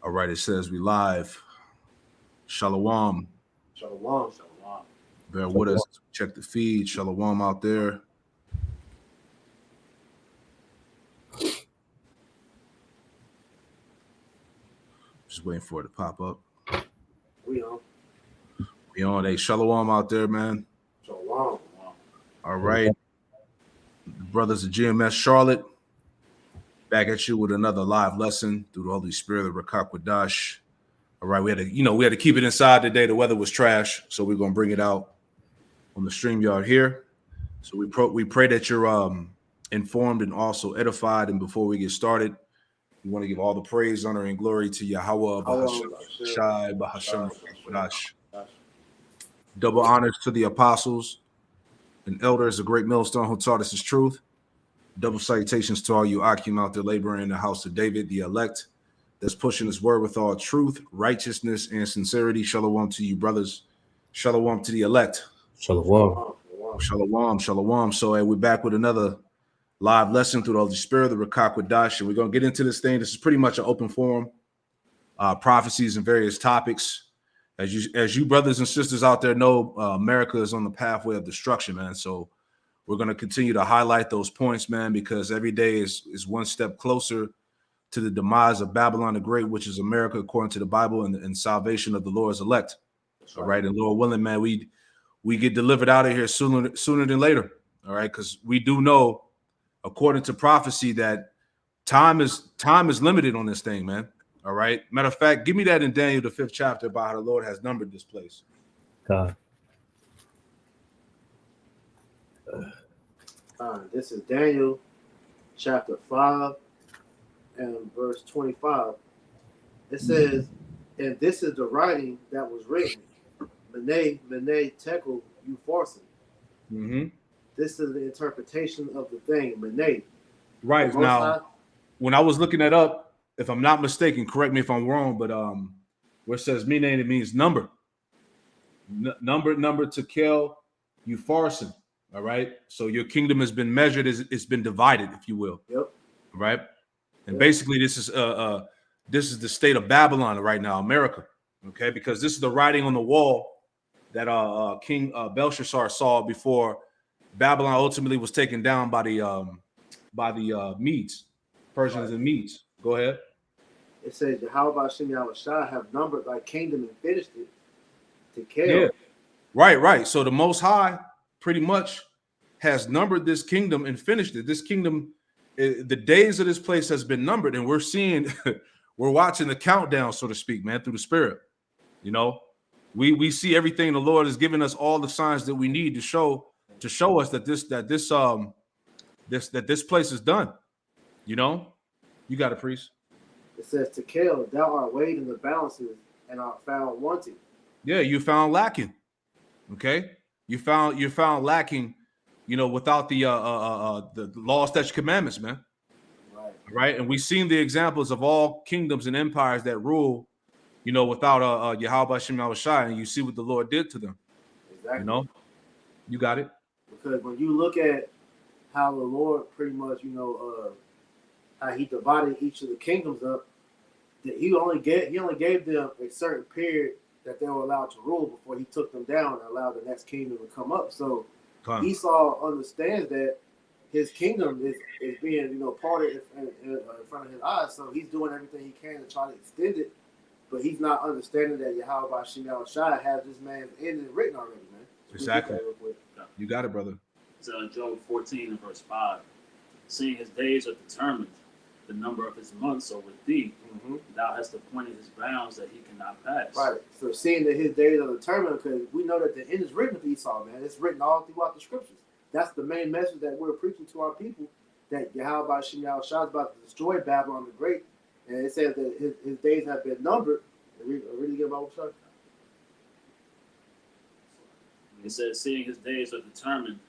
All right, it says we live. Shalom. Shalom, shalom. Bear with us. Check the feed. Shalom out there. Just waiting for it to pop up. We on. We on. Hey, shalom out there, man. Shalom. All right. The brothers of GMS Charlotte. Back at you with another live lesson through the Holy Spirit of Rakakwadash. All right, we had to keep it inside today. The weather was trash, so we're gonna bring it out on the StreamYard here. So we pray that you're informed and also edified. And before we get started, we want to give all the praise, honor, and glory to Yahweh, Bahashem, Shai, Bahashem, Rakakwadash. Double honors to the apostles and elders, a great millstone who taught us his truth. Double salutations to all you Akim out there laboring in the house of David, the elect, that's pushing his word with all truth, righteousness, and sincerity. Shalom to you, brothers. Shalom to the elect. Shalom. Shalom, shalom. So we're back with another live lesson through the Holy Spirit, the Rakakwadash, and we're going to get into this thing. This is pretty much an open forum, prophecies and various topics. As you brothers and sisters out there know, America is on the pathway of destruction, man. So we're going to continue to highlight those points, man, because every day is one step closer to the demise of Babylon the Great, which is America, according to the Bible, and salvation of the Lord's elect. That's all right. And Lord willing, man, we get delivered out of here sooner than later. All right. Because we do know, according to prophecy, that time is limited on this thing, man. All right. Matter of fact, give me that in Daniel, the 5th chapter, about how the Lord has numbered this place. God. This is Daniel chapter 5 and verse 25. It says, and this is the writing that was written, Mene, Tekel, Upharsin. Mm-hmm. This is the interpretation of the thing, Mene. Right. Now, when I was looking that up, if I'm not mistaken, correct me if I'm wrong, but where it says Mene, it means number. Number to kill, Upharsin. All right. So your kingdom has been measured, it's been divided, if you will. Yep. Right. And basically, this is the state of Babylon right now, America. Okay, because this is the writing on the wall that King Belshazzar saw before Babylon ultimately was taken down by the Medes, Persians and Medes. Go ahead. It says, "How about Shem Yahushua have numbered thy kingdom and finished it to kill." Yeah. Right. So the Most High pretty much has numbered this kingdom and finished it. This kingdom, the days of this place has been numbered, and we're watching the countdown, so to speak, man, through the Spirit. You know, we see everything the Lord has given us, all the signs that we need to show us that this place is done. You know, you got it, priest. It says, to kill, thou art weighed in the balances and art found wanting. Yeah, you found lacking. Okay, you found lacking. You know, without the law, statutes, commandments, man. Right, and we've seen the examples of all kingdoms and empires that rule, you know, without Yahweh Shem Yahushua, and you see what the Lord did to them. Exactly. You know, you got it. Because when you look at how the Lord pretty much, you know, how he divided each of the kingdoms up, that he only gave them a certain period that they were allowed to rule before he took them down and allowed the next kingdom to come up. So Esau understands that his kingdom is being, you know, parted in front of his eyes. So he's doing everything he can to try to extend it. But he's not understanding that Yahweh Shem Yahushua has this man's end written already, man. So exactly. You got it, brother. So in Job 14 and verse 5, seeing his days are determined, the number of his months are with thee. Mm-hmm. Thou hast appointed his bounds that he cannot pass. Right. So seeing that his days are determined, because we know that the end is written of Esau, man. It's written all throughout the scriptures. That's the main message that we're preaching to our people, that Yahweh Shem Yahushua is about to destroy Babylon the Great. And it says that his days have been numbered. Really good about what it says, seeing his days are determined,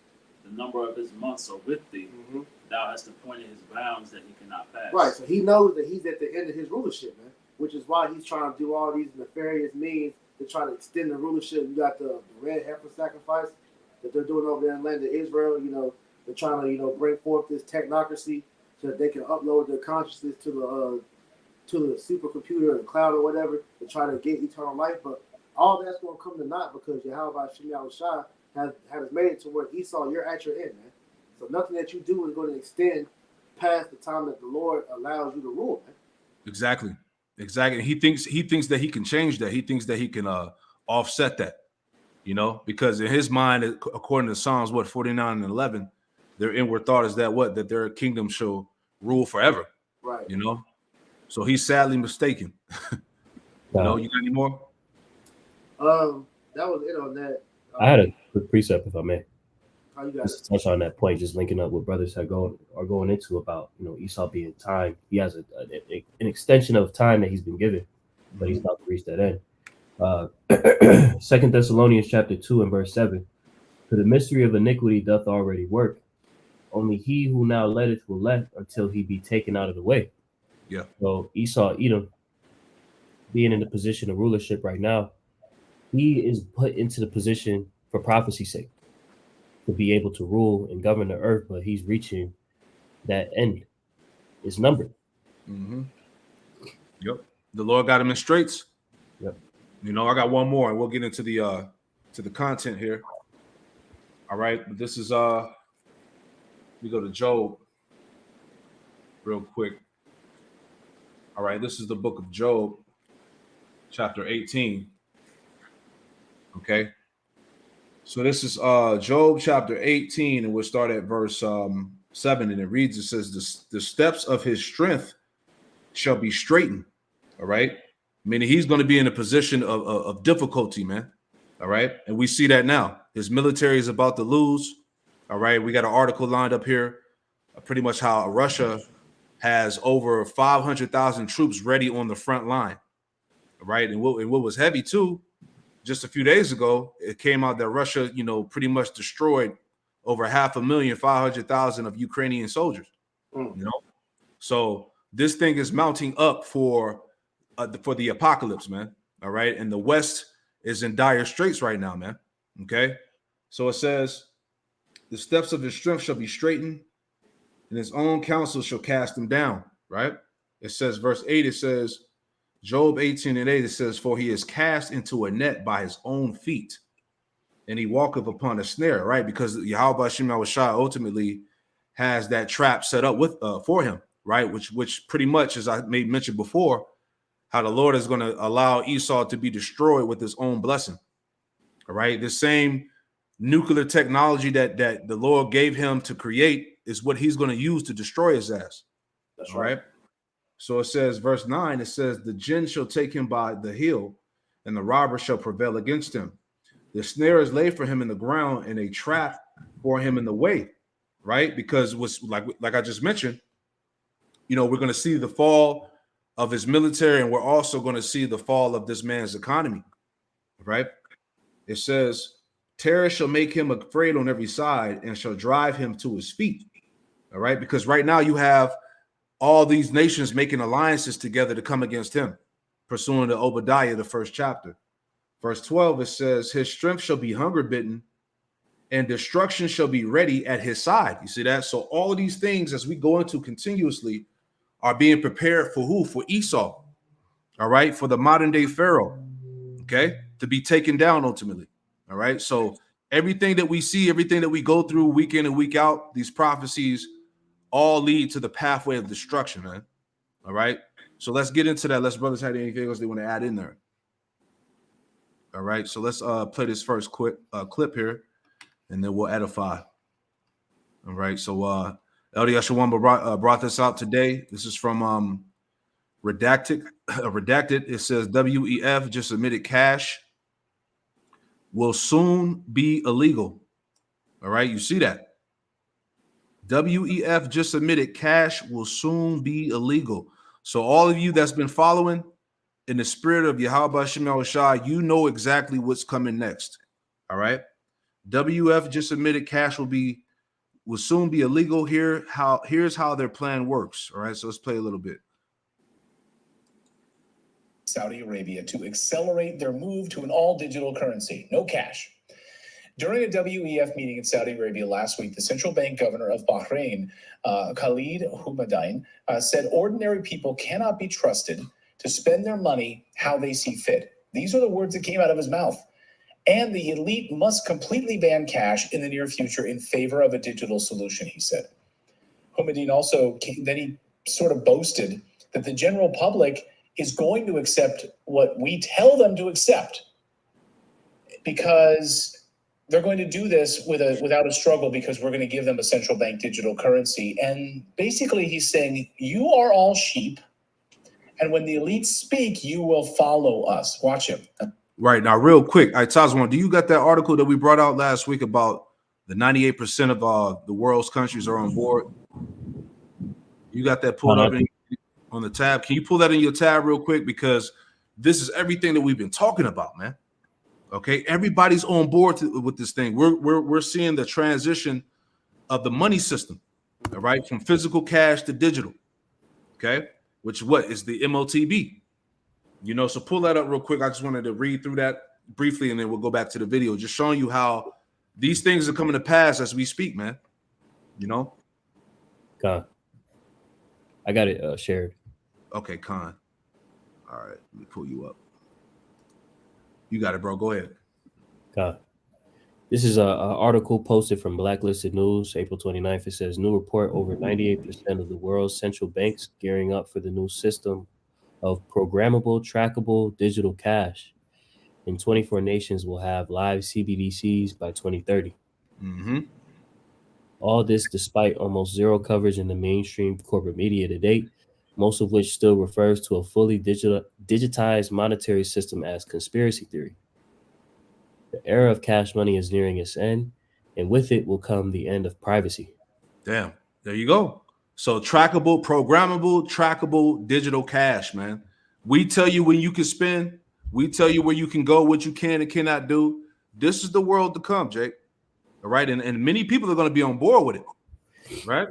the number of his months are with thee. Mm-hmm. Thou hast appointed his bounds that he cannot pass. Right, so he knows that he's at the end of his rulership, man, which is why he's trying to do all these nefarious means to try to extend the rulership. You got the red heifer sacrifice that they're doing over there in the land of Israel. You know, they're trying to, you know, bring forth this technocracy so that they can upload their consciousness to to the supercomputer, the cloud, or whatever to try to get eternal life. But all that's going to come to naught because Yahweh Shem Shai has made it to where Esau, you're at your end, man. So nothing that you do is going to extend past the time that the Lord allows you to rule, man. Exactly. He thinks that he can change that. He thinks that he can offset that, you know, because in his mind, according to Psalms 49 and 11, their inward thought is that their kingdom shall rule forever. Right. You know, so he's sadly mistaken. You know, you got any more? That was it on that. I had a quick precept, if I may. How you got Just to touch on that point, just linking up what brothers are going into about, you know, Esau being time. He has an extension of time that he's been given, but he's not reached that end. 2 Thessalonians chapter 2 and verse 7. For the mystery of iniquity doth already work. Only he who now letteth will let until he be taken out of the way. Yeah. So Esau, Edom, being in the position of rulership right now, he is put into the position for prophecy's sake to be able to rule and govern the earth, but he's reaching that end. It's numbered. Mm-hmm. Yep. The Lord got him in straits. Yep. You know, I got one more, and we'll get into the content here. All right, but this is we go to Job real quick. All right, this is the book of Job, chapter 18. Okay. So this is Job chapter 18, and we'll start at verse 7, and it reads, it says, the steps of his strength shall be straightened. All right. Meaning he's going to be in a position of difficulty, man. All right. And we see that now. His military is about to lose. All right. We got an article lined up here, pretty much how Russia has over 500,000 troops ready on the front line. All right. And what was heavy too, just a few days ago, it came out that Russia, you know, pretty much destroyed over 500,000 of Ukrainian soldiers. You know, so this thing is mounting up for the apocalypse, man. All right, and the West is in dire straits right now, man. Okay, so it says, the steps of his strength shall be straightened, and his own counsel shall cast him down. Right? It says, verse 8. It says, Job 18 and 8, it says, for he is cast into a net by his own feet, and he walketh upon a snare, right? Because Yahweh Shem Shai ultimately has that trap set up with for him, right? Which pretty much, as I made mention before, how the Lord is going to allow Esau to be destroyed with his own blessing. All right. The same nuclear technology that the Lord gave him to create is what he's going to use to destroy his ass. That's all right. So it says, verse 9, it says, the jinn shall take him by the heel, and the robber shall prevail against him. The snare is laid for him in the ground, and a trap for him in the way, right? Because it was like I just mentioned, you know, we're going to see the fall of his military, and we're also going to see the fall of this man's economy, right? It says, terror shall make him afraid on every side and shall drive him to his feet, all right? Because right now you have all these nations making alliances together to come against him, pursuing to Obadiah, the first chapter. Verse 12, it says, his strength shall be hunger bitten, and destruction shall be ready at his side. You see that? So all of these things, as we go into continuously, are being prepared for who? For Esau. All right. For the modern day Pharaoh. Okay. To be taken down ultimately. All right. So everything that we see, everything that we go through week in and week out, these prophecies all lead to the pathway of destruction, man. All right. So let's get into that. Let's brothers have anything else they want to add in there. All right. So let's play this first quick clip here, and then we'll edify. All right. So LD Yashawamba brought this out today. This is from Redacted. It says WEF just admitted cash will soon be illegal. All right. You see that? WEF just admitted cash will soon be illegal. So all of you that's been following in the spirit of Yahweh Shem Shai, you know exactly what's coming next. All right. WF just admitted cash will soon be illegal. Here's how their plan works. All right. So let's play a little bit. Saudi Arabia to accelerate their move to an all-digital currency, no cash. During a WEF meeting in Saudi Arabia last week, the central bank governor of Bahrain, Khalid Houmadine, said ordinary people cannot be trusted to spend their money how they see fit. These are the words that came out of his mouth. And the elite must completely ban cash in the near future in favor of a digital solution, he said. Houmadine also then he sort of boasted that the general public is going to accept what we tell them to accept because they're going to do this without a struggle because we're going to give them a central bank digital currency. And basically he's saying, you are all sheep. And when the elites speak, you will follow us. Watch him. Right. Now, real quick, Tazwan, do you got that article that we brought out last week about the 98% of the world's countries are on board? You got that pulled up on the tab. Can you pull that in your tab real quick? Because this is everything that we've been talking about, man. Okay, everybody's on board with this thing. We're seeing the transition of the money system, all right, from physical cash to digital. Okay, which what is the MOTB? You know, so pull that up real quick. I just wanted to read through that briefly, and then we'll go back to the video, just showing you how these things are coming to pass as we speak, man. You know. Khan, I got it shared. Okay, Khan. All right, let me pull you up. You got it, bro. Go ahead. Khan. This is an article posted from Blacklisted News, April 29th. It says, new report, over 98% of the world's central banks gearing up for the new system of programmable, trackable digital cash. And 24 nations will have live CBDCs by 2030. Mm-hmm. All this despite almost zero coverage in the mainstream corporate media to date, most of which still refers to a fully digitized monetary system as conspiracy theory. The era of cash money is nearing its end, and with it will come the end of privacy. Damn, there you go. So trackable, programmable, trackable digital cash, man. We tell you when you can spend. We tell you where you can go, what you can and cannot do. This is the world to come, Jake. All right, and many people are going to be on board with it, right?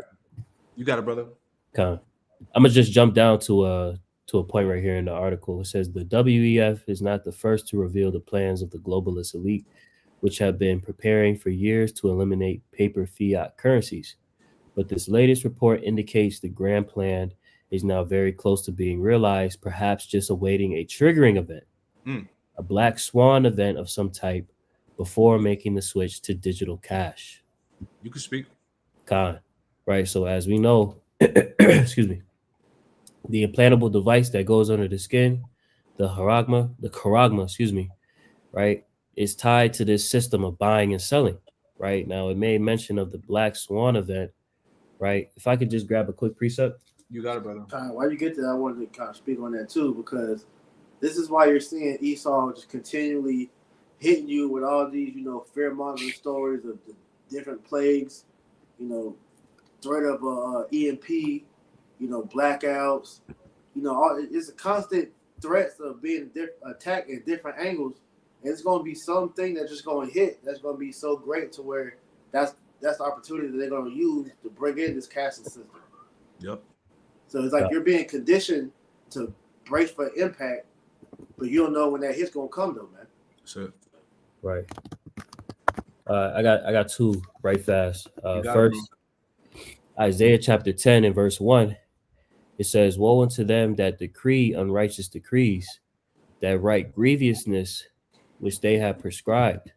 You got it, brother. I'm gonna just jump down to a point right here in the article. It says the WEF is not the first to reveal the plans of the globalist elite, which have been preparing for years to eliminate paper fiat currencies. But this latest report indicates the grand plan is now very close to being realized, perhaps just awaiting a triggering event, a black swan event of some type, before making the switch to digital cash. You can speak. Khan, right? So as we know, excuse me, the implantable device that goes under the skin, the charagma, excuse me, right, is tied to this system of buying and selling, right? Now, it made mention of the Black Swan event, right? If I could just grab a quick precept. You got it, brother. While you get there, I wanted to kind of speak on that too, because this is why you're seeing Esau just continually hitting you with all these, fear-mongering stories of the different plagues, threat of EMP, blackouts, it's a constant threats of being attacked at different angles, and it's going to be something that's just going to hit. That's going to be so great to where that's the opportunity that they're going to use to bring in this casting system. Yep. So it's like you're being conditioned to brace for impact, but you don't know when that hit's going to come, though, man. That's it. Right. I got two right fast. First, Isaiah chapter 10 and verse 1. It says, woe unto them that decree unrighteous decrees, that write grievousness which they have prescribed,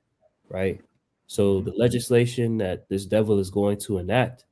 right? So the legislation that this devil is going to enact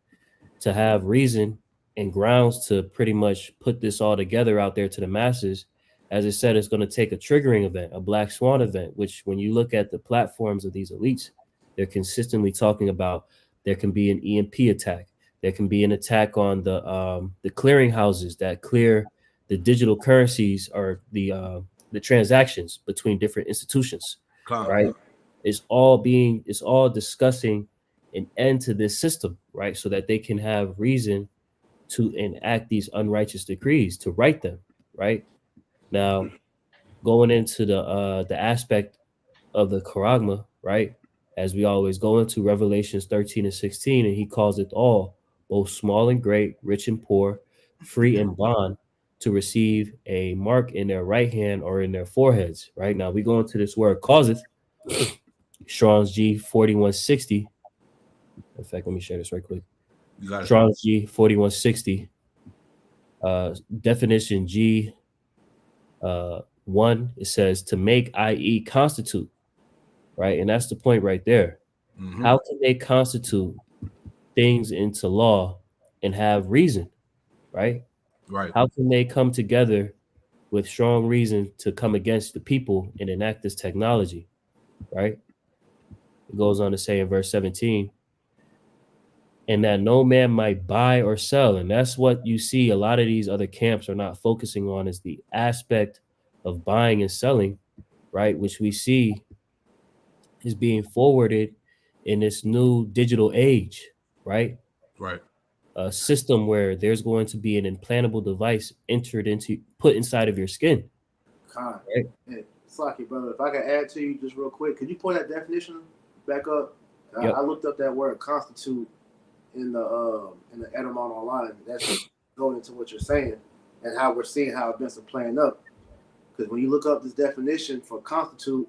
to have reason and grounds to pretty much put this all together out there to the masses, as I said, it's going to take a triggering event, a black swan event, which when you look at the platforms of these elites, they're consistently talking about there can be an EMP attack. There can be an attack on the clearinghouses that clear the digital currencies or the transactions between different institutions, right? It's all discussing an end to this system, right? So that they can have reason to enact these unrighteous decrees, to write them, right? Now, going into the aspect of the charagma, right? As we always go into Revelations 13 and 16, and he calls it all, both small and great, rich and poor, free and bond, to receive a mark in their right hand or in their foreheads, right? Now we go into this word causeth, Strong's G 4160. In fact, let me share this right quick. You got it. Strong's G 4160. Definition G 1, it says to make, i.e., constitute, right? And that's the point right there. Mhm. How can they constitute things into law and have reason, right? Right. How can they come together with strong reason to come against the people and enact this technology, right? It goes on to say in verse 17, and that no man might buy or sell. And that's what you see a lot of these other camps are not focusing on, is the aspect of buying and selling, right? Which we see is being forwarded in this new digital age, right? Right. A system where there's going to be an implantable device put inside of your skin. Con. Right. Hey, Slocky, brother, if I could add to you just real quick, could you pull that definition back up? Yep. I looked up that word constitute in the Edamon online. That's going into what you're saying and how we're seeing how events are playing up. Because when you look up this definition for constitute,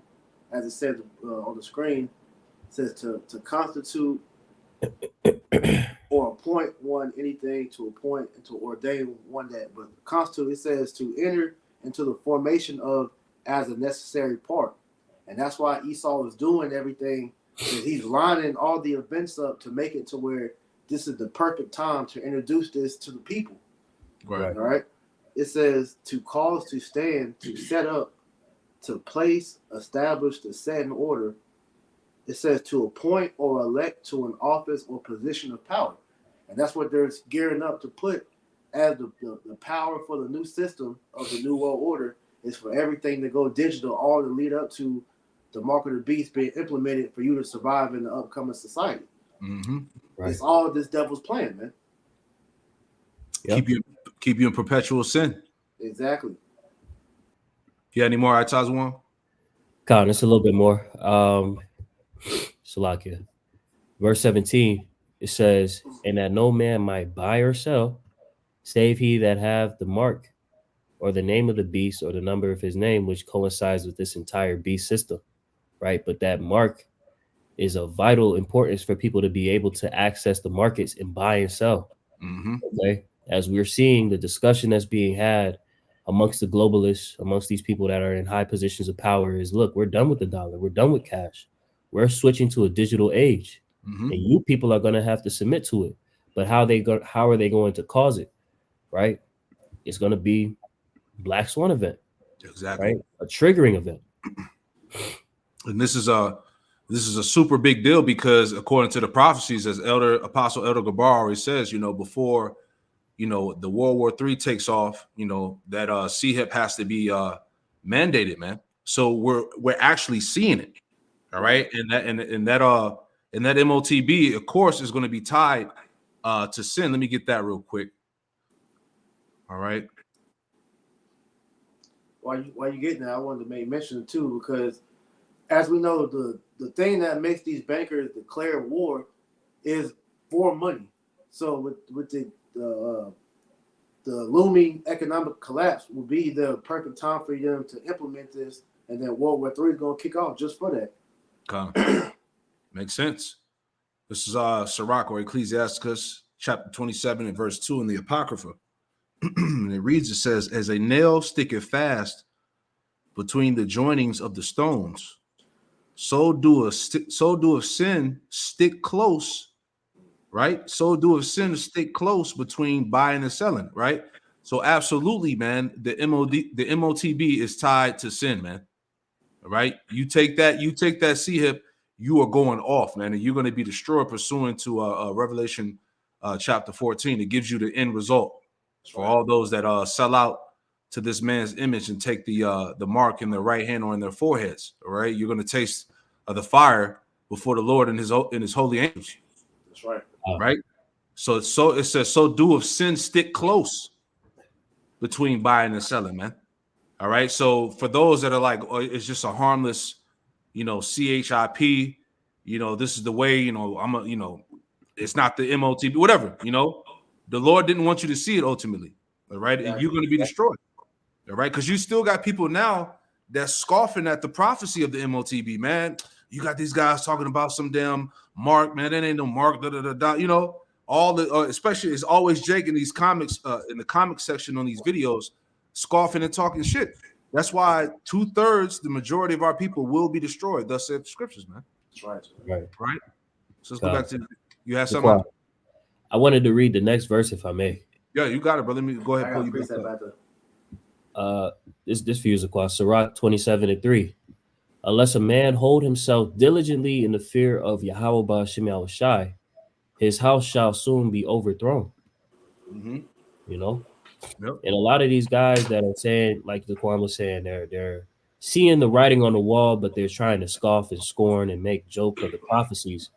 as it says on the screen, it says to constitute or appoint one anything, to appoint and to ordain one that. But constitute, it says to enter into the formation of as a necessary part. And that's why Esau is doing everything, that he's lining all the events up to make it to where this is the perfect time to introduce this to the people. Right. All right. It says to cause, to stand, to set up, to place, establish, to set in order. It says to appoint or elect to an office or position of power. And that's what they're gearing up to put as the power for the new system of the New World Order, is for everything to go digital, all to lead up to the mark of the beast being implemented for you to survive in the upcoming society. Mm-hmm. Right. It's all this devil's plan, man. Yep. Keep you in perpetual sin. Exactly. You got any more Itazwan? God, it's a little bit more. Salakia. Verse 17, it says, and that no man might buy or sell, save he that have the mark or the name of the beast or the number of his name, which coincides with this entire beast system, right? But that mark is of vital importance for people to be able to access the markets and buy and sell. Mm-hmm. Okay. As we're seeing the discussion that's being had amongst the globalists, amongst these people that are in high positions of power, is look, we're done with the dollar. We're done with cash. We're switching to a digital age. Mm-hmm. And you people are going to have to submit to it. But how are they going to cause it? Right? It's going to be Black Swan event. Exactly. Right? A triggering event. And this is a super big deal because according to the prophecies, as Apostle Elder Gabar already says, before the World War III takes off, that CHIP has to be mandated, man. So we're actually seeing it. All right. And that MOTB, of course, is going to be tied to sin. Let me get that real quick. All right. While you getting that, I wanted to make mention too, because as we know, the thing that makes these bankers declare war is for money. So with the looming economic collapse will be the perfect time for them to implement this, and then World War III is going to kick off just for that. Makes sense. This is Sirach or Ecclesiasticus chapter 27 and verse 2 in the Apocrypha. And it reads, it says, as a nail sticketh fast between the joinings of the stones, so doeth sin stick close, right? So doeth sin stick close between buying and selling, right? So absolutely, man, the MOTB is tied to sin, man. All right. You take that CHIP, you are going off, man, and you're going to be destroyed pursuant to Revelation chapter 14. It gives you the end result for all those that sell out to this man's image and take the mark in their right hand or in their foreheads. All right. You're going to taste the fire before the Lord and his holy angels. That's right. Right. So it says, so do of sin stick close between buying and selling, man. All right. So for those that are like, oh, it's just a harmless, CHIP, this is the way, it's not the MOTB, whatever, the Lord didn't want you to see it ultimately. All right. And you're going to be destroyed. All right. Because you still got people now that's scoffing at the prophecy of the MOTB, man. You got these guys talking about some damn Mark, man. That ain't no Mark. Da, da, da, da. You know, all the especially it's always Jake in these comics in the comic section on these videos, scoffing and talking shit. That's why 2/3, the majority of our people will be destroyed. Thus said the scriptures, man. That's right. Right. Right. So let's go back to you had Zaquan, something. I wanted to read the next verse, if I may. Yeah, you got it, brother. Let me go ahead I and pull got you back precept up. back there. This for you, Zaquan. Sirach 27:3. Unless a man hold himself diligently in the fear of Yahweh Ba'ashem Yahushai, his house shall soon be overthrown. Mm-hmm. You know, Yep. and a lot of these guys that are saying, like Zaquan was saying, they're seeing the writing on the wall, but they're trying to scoff and scorn and make joke of the prophecies.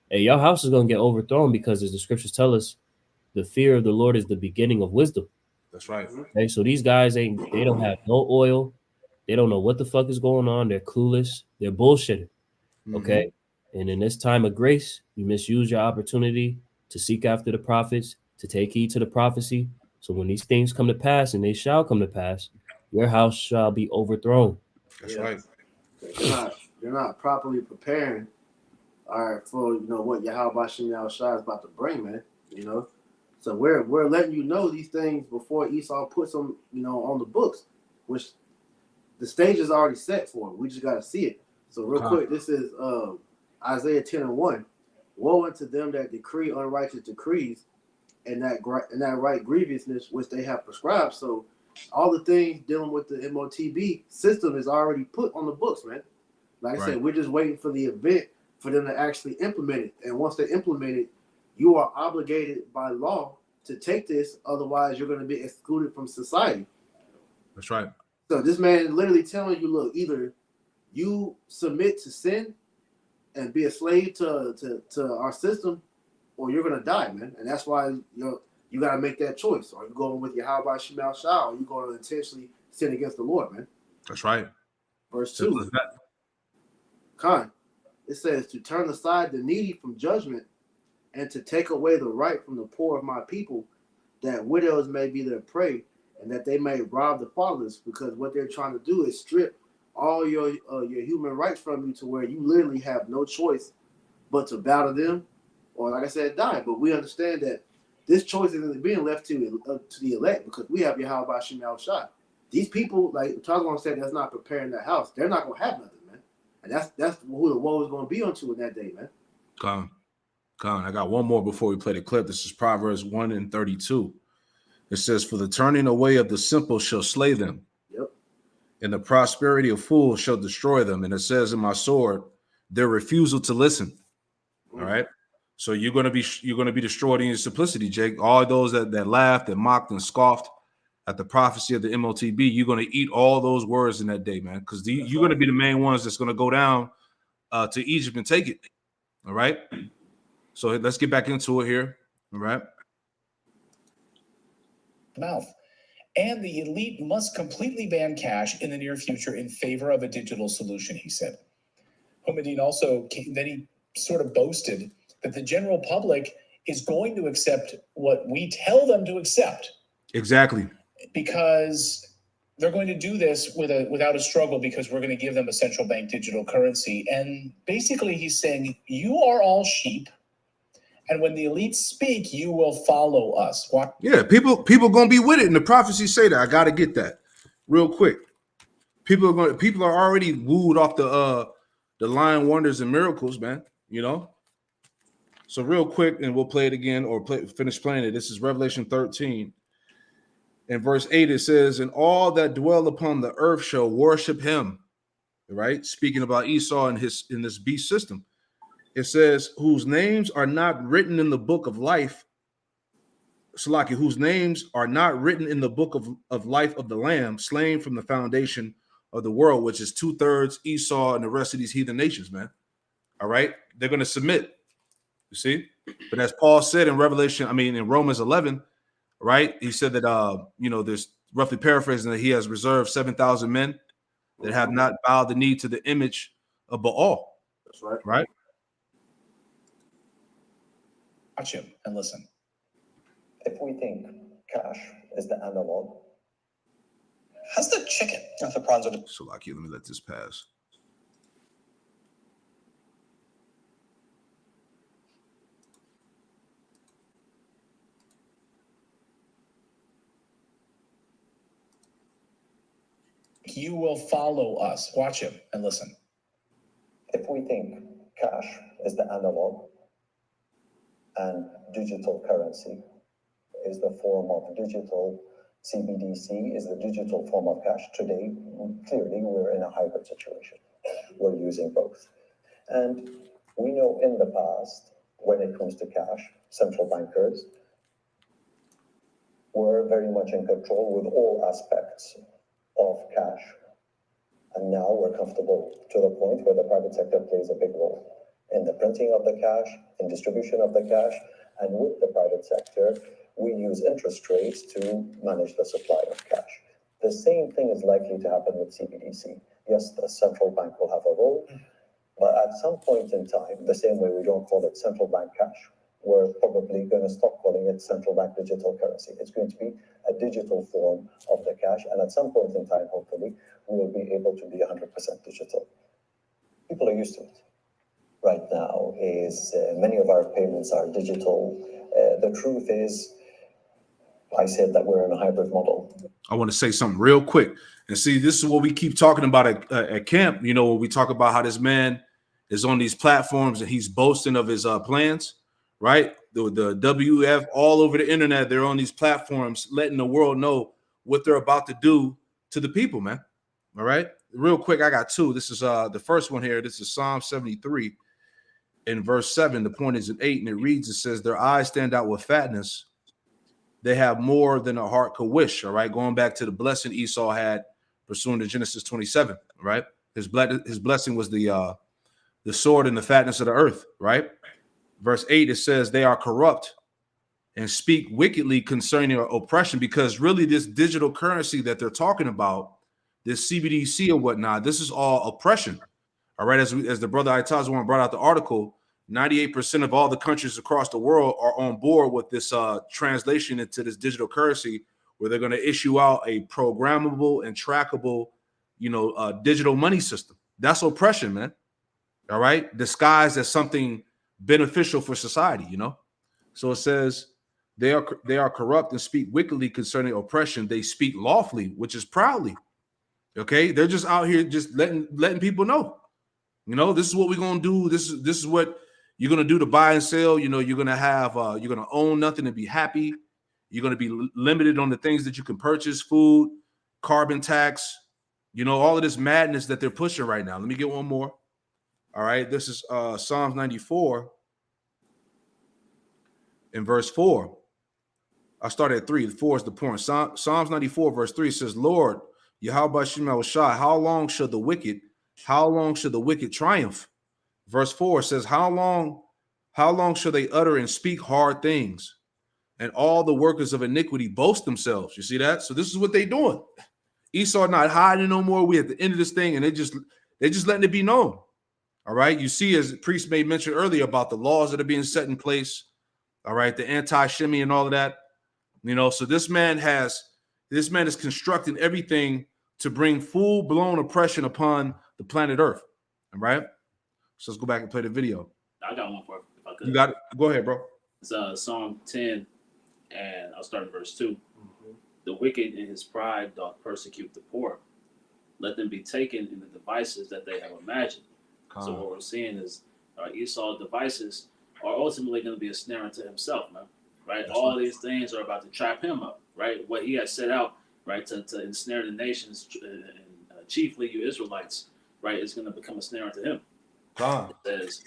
Hey, your house is gonna get overthrown because, as the scriptures tell us, the fear of the Lord is the beginning of wisdom. That's right. Okay, so these guys they don't have no oil, they don't know what the fuck is going on, they're clueless, they're bullshitting. Okay. And in this time of grace, you misuse your opportunity to seek after the prophets, to take heed to the prophecy. So when these things come to pass, and they shall come to pass, your house shall be overthrown. That's right. They're not properly preparing, all right, for what Yahweh Bashim Yahushua is about to bring, man. So we're letting you know these things before Esau puts them, on the books, which the stage is already set for it. We just got to see it. So real quick, this is Isaiah 10:1. Woe unto them that decree unrighteous decrees, and that right grievousness which they have prescribed. So all the things dealing with the MOTB system is already put on the books, man. Like I said, we're just waiting for the event for them to actually implement it. And once they implement it, you are obligated by law to take this. Otherwise, you're going to be excluded from society. That's right. So this man is literally telling you, look, either you submit to sin and be a slave to our system, or you're gonna die, man. And that's why you gotta make that choice. Are you going with Yahweh Shemal Shah, or are you going to intentionally sin against the Lord, man? That's right. Verse 2. Khan, it says to turn aside the needy from judgment and to take away the right from the poor of my people, that widows may be their prey, and that they may rob the fatherless, because what they're trying to do is strip all your human rights from you to where you literally have no choice but to bow to them, or like I said, die. But we understand that this choice isn't being left to the elect, because we have Yahweh Bashim Yahushua. These people, like Tazwan said, that's not preparing their house. They're not gonna have nothing, man. And that's who the woe is gonna be unto in that day, man. Con, I got one more before we play the clip. This is Proverbs 1:32. It says, "For the turning away of the simple shall slay them, Yep. and the prosperity of fools shall destroy them." And it says in my sword, their refusal to listen. All right. So you're gonna be destroyed in your simplicity, Jake. All those that laughed and mocked and scoffed at the prophecy of the MOTB, you're gonna eat all those words in that day, man. Because you're gonna be the main ones that's gonna go down to Egypt and take it. All right. So let's get back into it here. All right. Mouth. And the elite must completely ban cash in the near future in favor of a digital solution, he said. Humidin also, then he sort of boasted that the general public is going to accept what we tell them to accept. Exactly. Because they're going to do this without a struggle, because we're going to give them a central bank digital currency. And basically he's saying, you are all sheep, and when the elites speak, you will follow us. What? Yeah, people gonna be with it, and the prophecies say that. I gotta get that real quick. People are already wooed off the lying wonders and miracles, man. So real quick, and we'll play it again or finish playing it. This is Revelation 13. In verse 8, it says, "And all that dwell upon the earth shall worship him." Right? Speaking about Esau and in this beast system. It says, "Whose names are not written in the book of life," Salaki, "whose names are not written in the book of life of the Lamb, slain from the foundation of the world," which is 2/3 Esau and the rest of these heathen nations, man. All right? They're going to submit. You see? But as Paul said in Romans 11, right? He said that, there's roughly paraphrasing that he has reserved 7,000 men that have not bowed the knee to the image of Baal. That's right. Right? Watch him and listen. If we think cash is the analog, How's the chicken? if the prawns are the Salaki, let me let this pass. you will follow us. Watch him and listen. If we think cash is the analog and digital currency is the form of digital, CBDC is the digital form of cash. Today, clearly, we're in a hybrid situation. We're using both. And we know in the past, when it comes to cash, central bankers were very much in control with all aspects of cash. And now we're comfortable to the point where the private sector plays a big role in the printing of the cash, in distribution of the cash, and with the private sector, we use interest rates to manage the supply of cash. The same thing is likely to happen with CBDC. Yes, the central bank will have a role, but at some point in time, the same way we don't call it central bank cash, we're probably going to stop calling it central bank digital currency. It's going to be a digital form of the cash, and at some point in time, hopefully, we will be able to be 100% digital. People are used to it. Right now is many of our payments are digital. The truth is, I said that we're in a hybrid model. I want to say something real quick. And see, this is what we keep talking about at camp. You know, when we talk about how this man is on these platforms and he's boasting of his plans, right? The WF all over the internet, they're on these platforms letting the world know what they're about to do to the people, man. All right. Real quick, I got two. This is the first one here. This is Psalm 73 in verse 7. The point is in 8, and it reads, it says, their eyes stand out with fatness. They have more than a heart could wish. All right. Going back to the blessing Esau had pursuant to Genesis 27. Right. His blessing was the sword and the fatness of the earth. Right. Verse 8, it says they are corrupt and speak wickedly concerning oppression, because really this digital currency that they're talking about, this CBDC or whatnot, this is all oppression. All right. As the brother Itazawan brought out the article, 98% of all the countries across the world are on board with this translation into this digital currency, where they're going to issue out a programmable and trackable, digital money system. That's oppression, man. All right. Disguised as something beneficial for society, So it says they are corrupt and speak wickedly concerning oppression. They speak lawfully, which is proudly. Okay. They're just out here just letting people know, this is what we're going to do. This is what you're going to do to buy and sell. You're going to have, you're going to own nothing and be happy. You're going to be limited on the things that you can purchase, food, carbon tax, all of this madness that they're pushing right now. Let me get one more. All right. This is Psalms 94 in verse 4. I started at 3. 4 is the point. Psalms 94 verse 3 says, Lord, Yahweh Shem Shai, how long shall the wicked triumph? Verse 4 says, how long shall they utter and speak hard things, and all the workers of iniquity boast themselves? You see that? So this is what they're doing. Esau not hiding no more. We at the end of this thing, and they're just letting it be known. All right. You see, as the priest made mention earlier about the laws that are being set in place. All right, the anti-shimmy and all of that. So this man is constructing everything to bring full-blown oppression upon the planet Earth. All right. So let's go back and play the video. I got one for if I could. You got it. Go ahead, bro. It's Psalm 10, and I'll start in verse 2. Mm-hmm. The wicked in his pride doth persecute the poor. Let them be taken in the devices that they have imagined. So what we're seeing is Esau's devices are ultimately going to be a snare unto himself, man. Right? That's all right. These things are about to trap him up, right? What he has set out, right, to ensnare the nations, and chiefly you Israelites, right, is going to become a snare unto him. It says,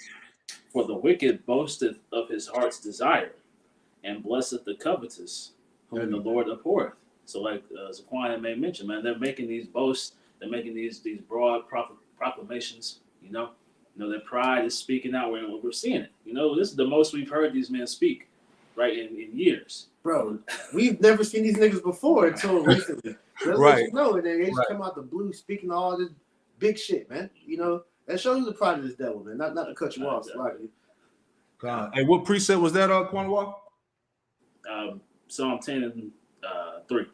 for the wicked boasteth of his heart's desire, and blesseth the covetous, whom the Lord abhorreth. So like Zaquan may mention, man, they're making these boasts, they're making these broad proclamations, their pride is speaking out. We're seeing it. This is the most we've heard these men speak, right, in years. Bro, we've never seen these niggas before until recently. Right. And they just come out the blue speaking all this big shit, man. That shows you the pride of this devil, man. Not to cut you off, slightly. God. And what precept was that, Quanwa? Psalm 10 and 3.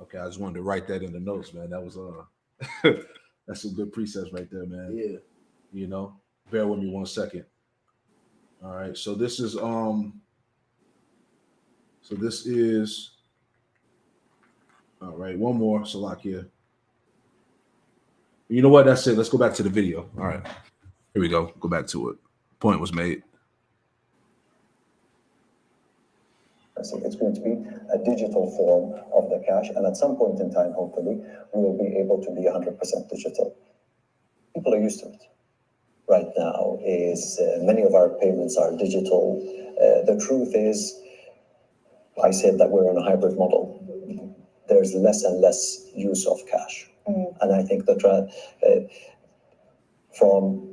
Okay, I just wanted to write that in the notes, man. That was that's some good precepts right there, man. Yeah. Bear with me 1 second. All right, so this is all right, one more, Salakia. You know what? That's it. Let's go back to the video. All right. Here we go. Go back to it. Point was made. So it's going to be a digital form of the cash, and at some point in time, hopefully, we will be able to be 100% digital. People are used to it. Right now, is many of our payments are digital. The truth is, I said that we're in a hybrid model. There's less and less use of cash, and I think that from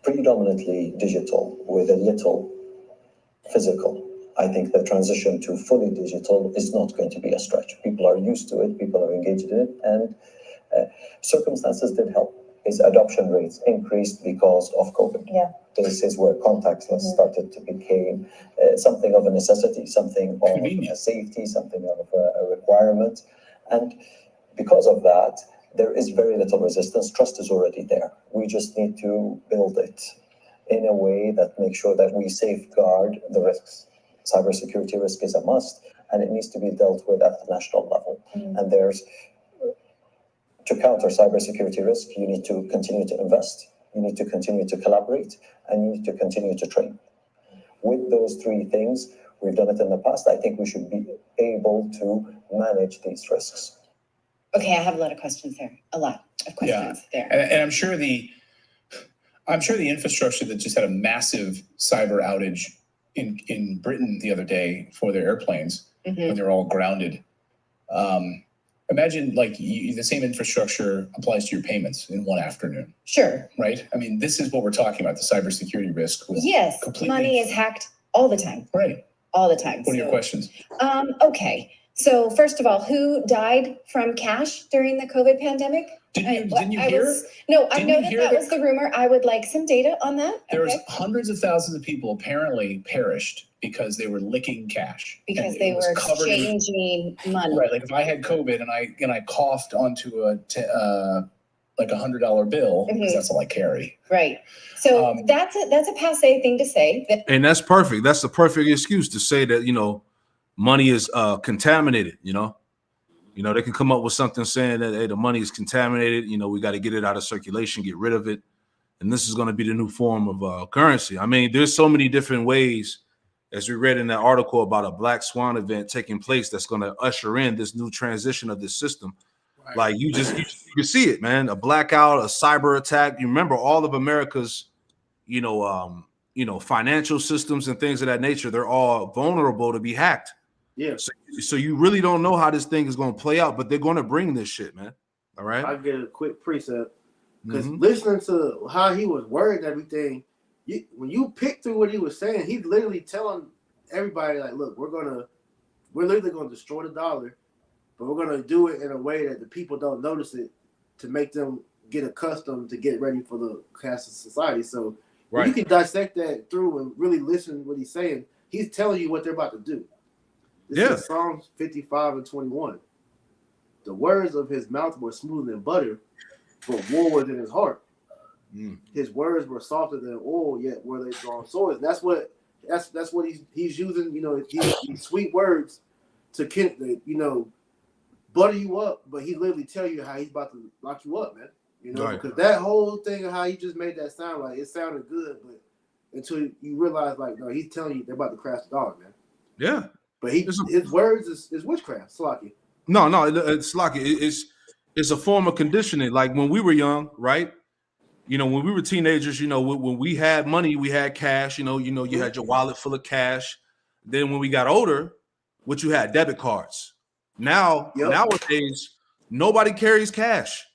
predominantly digital with a little physical, I think the transition to fully digital is not going to be a stretch. People are used to it, people are engaged in it, and circumstances did help. His adoption rates increased because of COVID. Yeah. This is where contactless started to become something of a necessity, something of a safety, something of a requirement. And because of that, there is very little resistance. Trust is already there. We just need to build it in a way that makes sure that we safeguard the risks. Cybersecurity risk is a must, and it needs to be dealt with at the national level. And to counter cybersecurity risk, you need to continue to invest, you need to continue to collaborate, and you need to continue to train. With those three things, we've done it in the past. I think we should be able to manage these risks. Okay, I have a lot of questions there. A lot of questions there. And I'm sure the infrastructure that just had a massive cyber outage in Britain the other day for their airplanes when they're all grounded. Imagine the same infrastructure applies to your payments in one afternoon. Sure. Right? I mean, this is what we're talking about, the cybersecurity risk. Yes, money is hacked all the time. Right. All the time. What are your questions? Okay. So first of all, who died from cash during the COVID pandemic? Didn't you hear? I know that was the rumor. I would like some data on that. There was hundreds of thousands of people apparently perished because they were licking cash. Because they were exchanging money. Right. Like if I had COVID and I coughed onto a $100 bill, because that's all I carry. Right. So that's a passe thing to say. And that's perfect. That's the perfect excuse to say that, money is contaminated, they can come up with something saying that, hey, the money is contaminated. We got to get it out of circulation, get rid of it. And this is going to be the new form of currency. I mean, there's so many different ways, as we read in that article about a Black Swan event taking place, that's going to usher in this new transition of this system. Right. Like you can see it, man. A blackout, a cyber attack. You remember all of America's, financial systems and things of that nature. They're all vulnerable to be hacked. Yeah. So you really don't know how this thing is going to play out, but they're going to bring this shit, man. All right. I'll get a quick precept because listening to how he was wording everything, when you pick through what he was saying, he's literally telling everybody like, look, we're literally going to destroy the dollar, but we're going to do it in a way that the people don't notice it to make them get accustomed to get ready for the cashless society. So you can dissect that through and really listen to what he's saying. He's telling you what they're about to do. This is Psalms 55:21. The words of his mouth were smooth than butter, but war was in his heart. His words were softer than oil, yet were they drawn swords. That's what he's using. These sweet words to butter you up, but he literally tell you how he's about to lock you up, man. Because that whole thing of how he just made that sound like it sounded good, but until you realize no, he's telling you they're about to crash the dollar, man. Yeah. But his words is witchcraft, Slocky. No, it's Slocky. It's a form of conditioning. Like when we were young, right? When we were teenagers, when we had money, we had cash. You had your wallet full of cash. Then when we got older, what you had debit cards. Nowadays, nobody carries cash.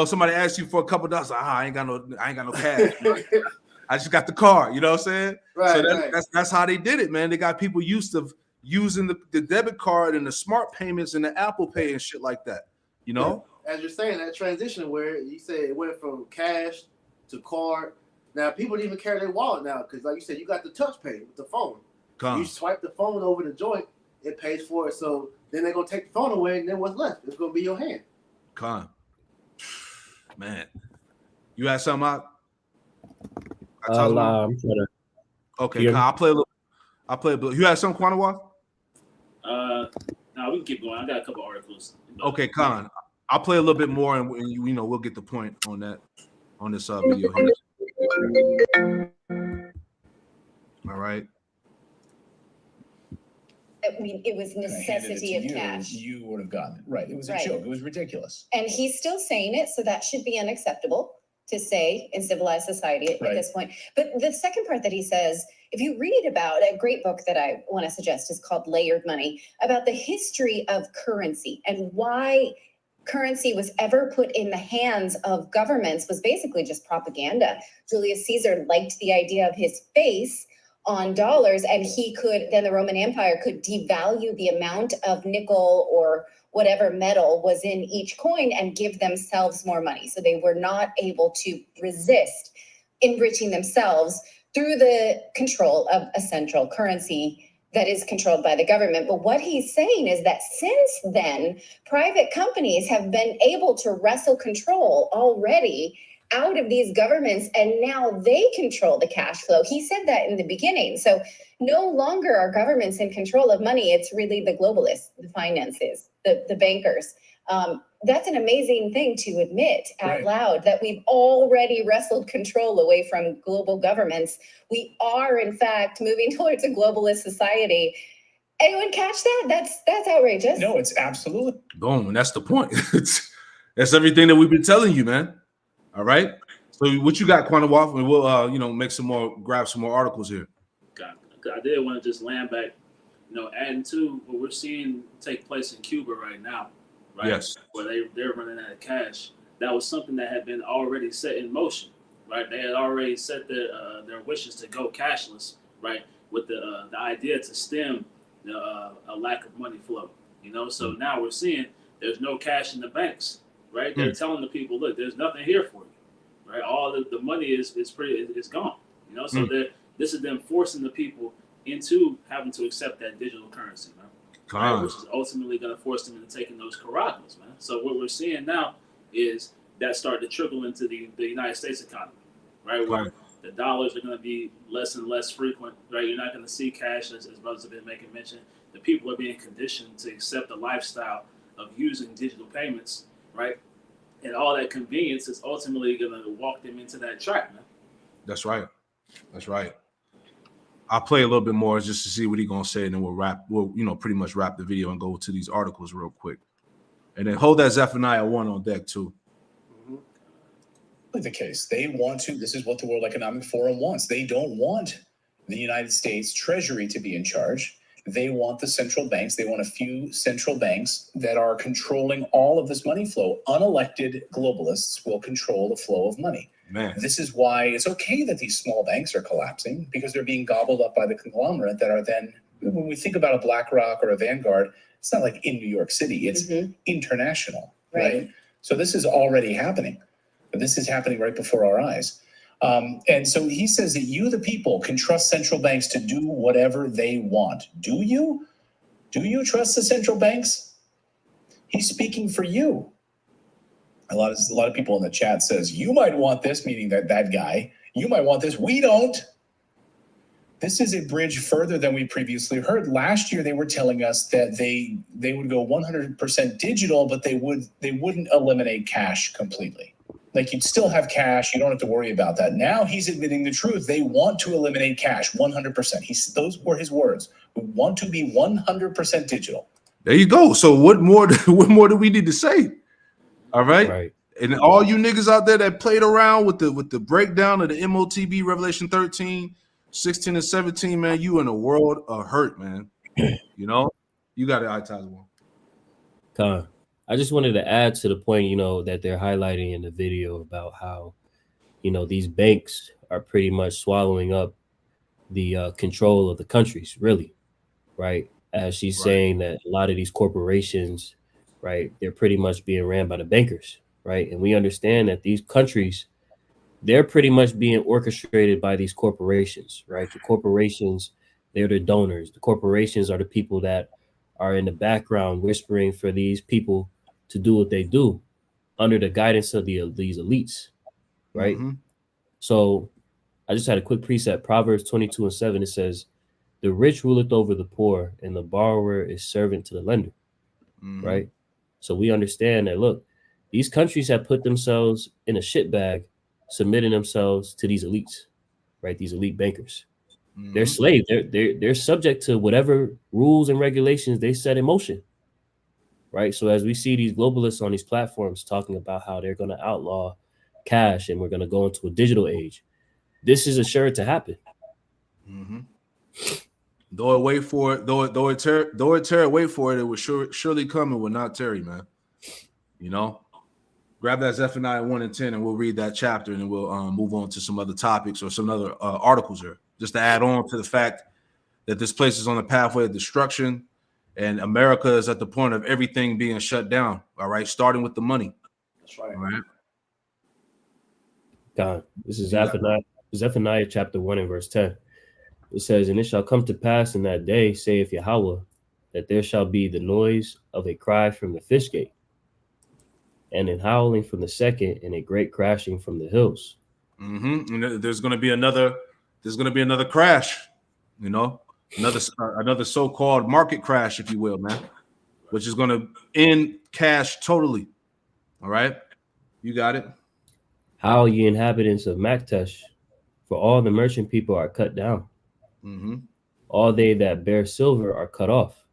Somebody asks you for a couple of dollars. I ain't got no cash. I just got the card, you know what I'm saying? Right. So that's how they did it, man. They got people used to using the debit card and the smart payments and the Apple Pay and shit like that, As you're saying, that transition where you said it went from cash to card. Now, people don't even carry their wallet now because, like you said, you got the touch pay with the phone. You swipe the phone over the joint, it pays for it. So then they're going to take the phone away, and then what's left? It's going to be your hand. Man. You had something out? I'm trying to. Okay, I'll play a little. You had something, Quanawa? No, we can keep going. I got a couple articles. Okay, Khan. I'll play a little bit more, and we'll get the point on that on this video here. All right. I mean, it was And I handed it necessity to of you, cash. you would have gotten it. Right. It was a Right. joke. It was ridiculous. And he's still saying it, so that should be unacceptable to say in civilized society at Right. this point. But the second part that he says, if you read about a great book that I want to suggest is called Layered Money, about the history of currency and why currency was ever put in the hands of governments was basically just propaganda. Julius Caesar liked the idea of his face on dollars, and then the Roman Empire could devalue the amount of nickel or whatever metal was in each coin and give themselves more money. So they were not able to resist enriching themselves through the control of a central currency that is controlled by the government. But what he's saying is that since then, private companies have been able to wrestle control already out of these governments, and now they control the cash flow. He said that in the beginning. So no longer are governments in control of money. It's really the globalists, the finances, the bankers. That's an amazing thing to admit out Right. loud, that we've already wrestled control away from global governments. We are, in fact, moving towards a globalist society. Anyone catch that? That's outrageous. No, it's absolutely. Boom, and that's the point. That's everything that we've been telling you, man. All right. So what you got, Quantum Waff, and we'll grab some more articles here. I did want to just land back, adding to what we're seeing take place in Cuba right now, right? Yes. Where they're running out of cash. That was something that had been already set in motion, right? They had already set their wishes to go cashless, right? With the idea to stem a lack of money flow, So now we're seeing there's no cash in the banks, right? They're telling the people, look, there's nothing here for you, right? All the money is gone, So this is them forcing the people into having to accept that digital currency, man. Right? Which is ultimately going to force them into taking those caragos, man. So what we're seeing now is that starting to trickle into the United States economy, right? Where the dollars are going to be less and less frequent, right? You're not going to see cash, as brothers have been making mention. The people are being conditioned to accept the lifestyle of using digital payments, right? And all that convenience is ultimately going to walk them into that trap, man. That's right. I'll play a little bit more just to see what he's gonna say, and then we'll pretty much wrap the video and go to these articles real quick. And then hold that Zephaniah 1 on deck too. The case. They want to, this is what the World Economic Forum wants. They don't want the United States Treasury to be in charge. They want the central banks. They want a few central banks that are controlling all of this money flow. Unelected globalists will control the flow of money. Man. This is why it's okay that these small banks are collapsing, because they're being gobbled up by the conglomerate that are then, when we think about a BlackRock or a Vanguard, it's not like in New York City, it's international, right? So this is already happening. But this is happening right before our eyes. And so he says that you, the people, can trust central banks to do whatever they want. Do you? Do you trust the central banks? He's speaking for you. A lot of people in the chat says, you might want this, meaning that guy. You might want this. We don't. This is a bridge further than we previously heard. Last year, they were telling us that they would go 100% digital, but they wouldn't eliminate cash completely. Like, you'd still have cash. You don't have to worry about that. Now he's admitting the truth. They want to eliminate cash 100%. Those were his words. We want to be 100% digital. There you go. So what more do we need to say? All right. Right. And all you niggas out there that played around with the breakdown of the MOTB Revelation 13, 16, and 17, man, you in a world of hurt, man. You got it, iTaz one. I just wanted to add to the point, that they're highlighting in the video about how, these banks are pretty much swallowing up the control of the countries, really, right? As she's saying that a lot of these corporations, right, they're pretty much being ran by the bankers, right? And we understand that these countries, they're pretty much being orchestrated by these corporations, right? The corporations, they're the donors. The corporations are the people that are in the background whispering for these people to do what they do under the guidance of these elites, right? So I just had a quick precept. Proverbs 22:7, it says, the rich ruleth over the poor, and the borrower is servant to the lender, right? So we understand that, look, These countries have put themselves in a shit bag, submitting themselves to these elites, right? These elite bankers. They're slaves. They're subject to whatever rules and regulations they set in motion, right? So as we see these globalists on these platforms talking about how they're going to outlaw cash and we're going to go into a digital age, this is assured to happen. Mm-hmm. Though it wait for it, though it tear, wait for it. It will surely come and will not tarry, man. You know, grab that Zephaniah 1 and 10, and we'll read that chapter, and then we'll move on to some other topics or some other articles there, just to add on to the fact that this place is on the pathway of destruction, and America is at the point of everything being shut down. All right, starting with the money. That's right. All right. God, this is Zephaniah chapter 1 and verse 10. It says, "And it shall come to pass in that day, saith Yahweh, that there shall be the noise of a cry from the fish gate, and an howling from the second, and a great crashing from the hills." Mm-hmm. And there's going to be another. There's going to be another crash. You know, another so-called market crash, if you will, man, which is going to end cash totally. All right, you got it. Howl, ye inhabitants of Maktesh, for all the merchant people are cut down. Mm-hmm. All they that bear silver are cut off.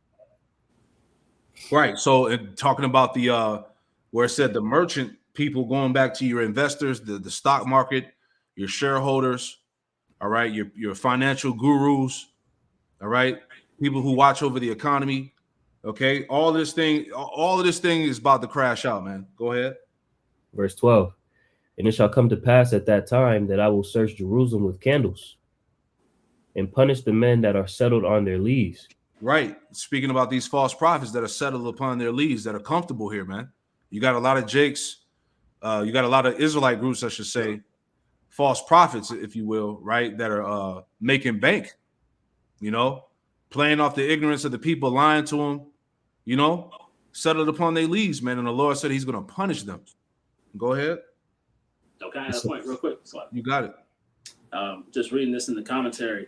Right. So, talking about the where it said the merchant people, going back to your investors, the stock market, your shareholders, all right, your financial gurus, all right, people who watch over the economy. Okay, all of this thing is about to crash out, man. Go ahead. Verse 12. "And it shall come to pass at that time that I will search Jerusalem with candles, and punish the men that are settled on their lees." Right. Speaking about these false prophets that are settled upon their leads, that are comfortable here, man. You got a lot of Jakes, you got a lot of Israelite groups, I should say, false prophets, if you will, right, that are making bank, you know, playing off the ignorance of the people, lying to them, you know, settled upon their leads, man. And the Lord said he's going to punish them. Go ahead. Okay, I have a point real quick. You got it. Just reading this in the commentary,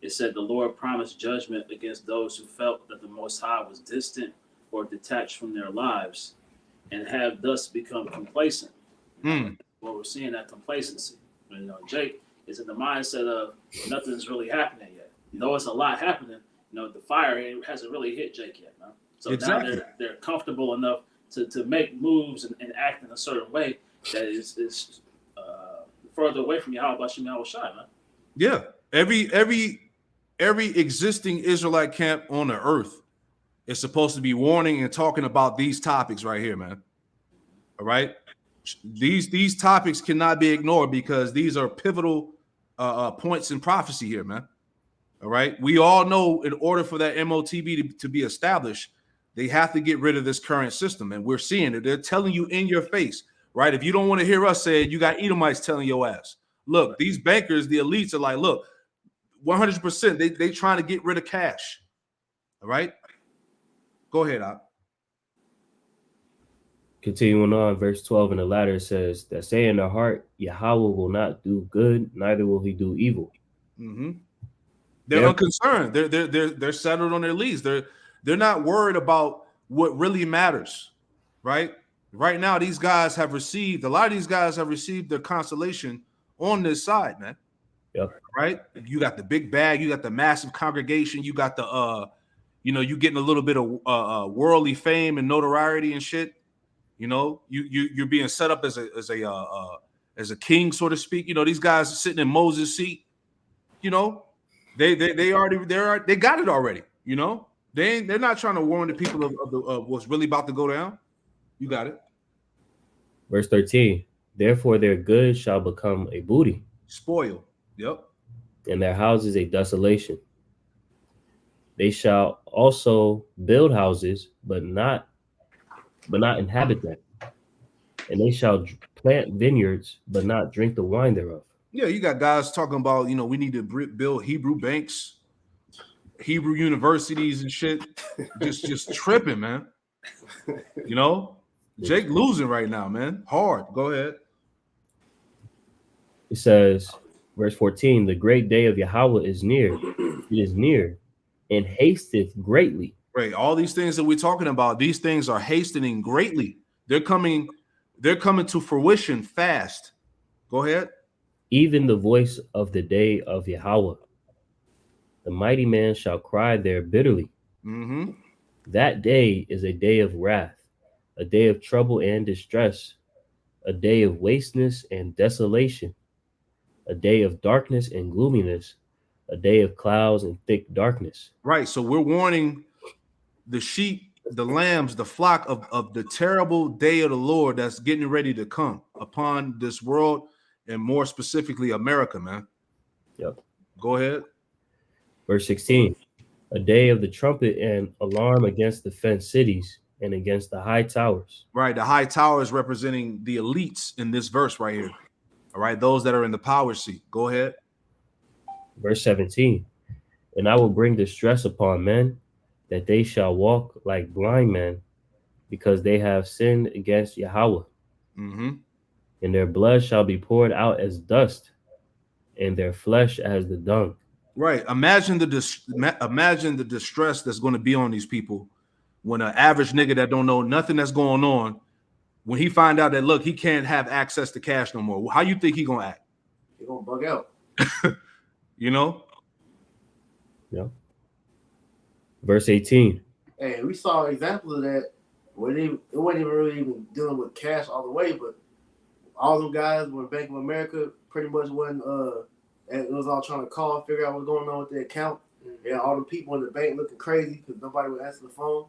it said the Lord promised judgment against those who felt that the Most High was distant or detached from their lives and have thus become complacent. What we're seeing, that complacency. You know, Jake is in the mindset of nothing's really happening yet. Though it's a lot happening, you know, the fire hasn't really hit Jake yet, man. So exactly. Now they're comfortable enough to make moves and act in a certain way that is further away from Yahweh Bashim Yahweh Shai, man. Yeah. Every existing Israelite camp on the earth is supposed to be warning and talking about these topics right here, man. All right. These topics cannot be ignored because these are pivotal points in prophecy here, man. All right. We all know in order for that MOTB to be established, they have to get rid of this current system. And we're seeing it. They're telling you in your face, right? If you don't want to hear us say it, you got Edomites telling your ass. Look, these bankers, the elites are like, look, 100%, they trying to get rid of cash. All right. Go ahead, Op. Continuing on, verse 12 in the latter says, "That say in their heart, Yahweh will not do good, neither will he do evil." Mm-hmm. They're unconcerned. They're settled on their leads. They're not worried about what really matters, right? Right now, a lot of these guys have received their consolation on this side, man. Yep. Right? You got the big bag, you got the massive congregation, you got the you getting a little bit of worldly fame and notoriety and shit. You know, you're being set up as a king, so to speak. You know, these guys are sitting in Moses' seat. You know, they got it already. You know, they're not trying to warn the people of what's really about to go down. You got it. Verse 13, "Therefore their goods shall become a booty, Spoil. Yep. and their houses a desolation. They shall also build houses, but not inhabit them. And they shall plant vineyards, but not drink the wine thereof." Yeah, you got guys talking about, we need to build Hebrew banks, Hebrew universities and shit. just tripping, man. You know, Jake losing right now, man. Hard. Go ahead. It says, verse 14, "The great day of Yahweh is near. It is near, and hasteth greatly." Right. All these things that we're talking about, these things are hastening greatly. They're coming They're coming to fruition fast. Go ahead. Even the voice of the day of Yahweh. The mighty man shall cry there bitterly. Mm-hmm. That day is a day of wrath, a day of trouble and distress, a day of wasteness and desolation, a day of darkness and gloominess, a day of clouds and thick darkness. Right. So we're warning the sheep, the lambs, the flock of the terrible day of the Lord that's getting ready to come upon this world, and more specifically America, man. Yep. Go ahead. Verse 16, a day of the trumpet and alarm against the fenced cities and against the high towers. Right. The high tower is representing the elites in this verse right here. All right. Those that are in the power seat. Go ahead. Verse 17, and I will bring distress upon men, that they shall walk like blind men, because they have sinned against Yahweh. Mm-hmm. And their blood shall be poured out as dust, and their flesh as the dung. Right. Imagine the distress that's going to be on these people when an average nigga that don't know nothing that's going on, when he find out that look, he can't have access to cash no more. How you think he gonna act? He gonna bug out. You know? Yeah. Verse 18. Hey, we saw examples of that. It wasn't even really even dealing with cash all the way, but all them guys were Bank of America pretty much wasn't it was all trying to call, figure out what's going on with their account. Yeah, all the people in the bank looking crazy because nobody would answer the phone.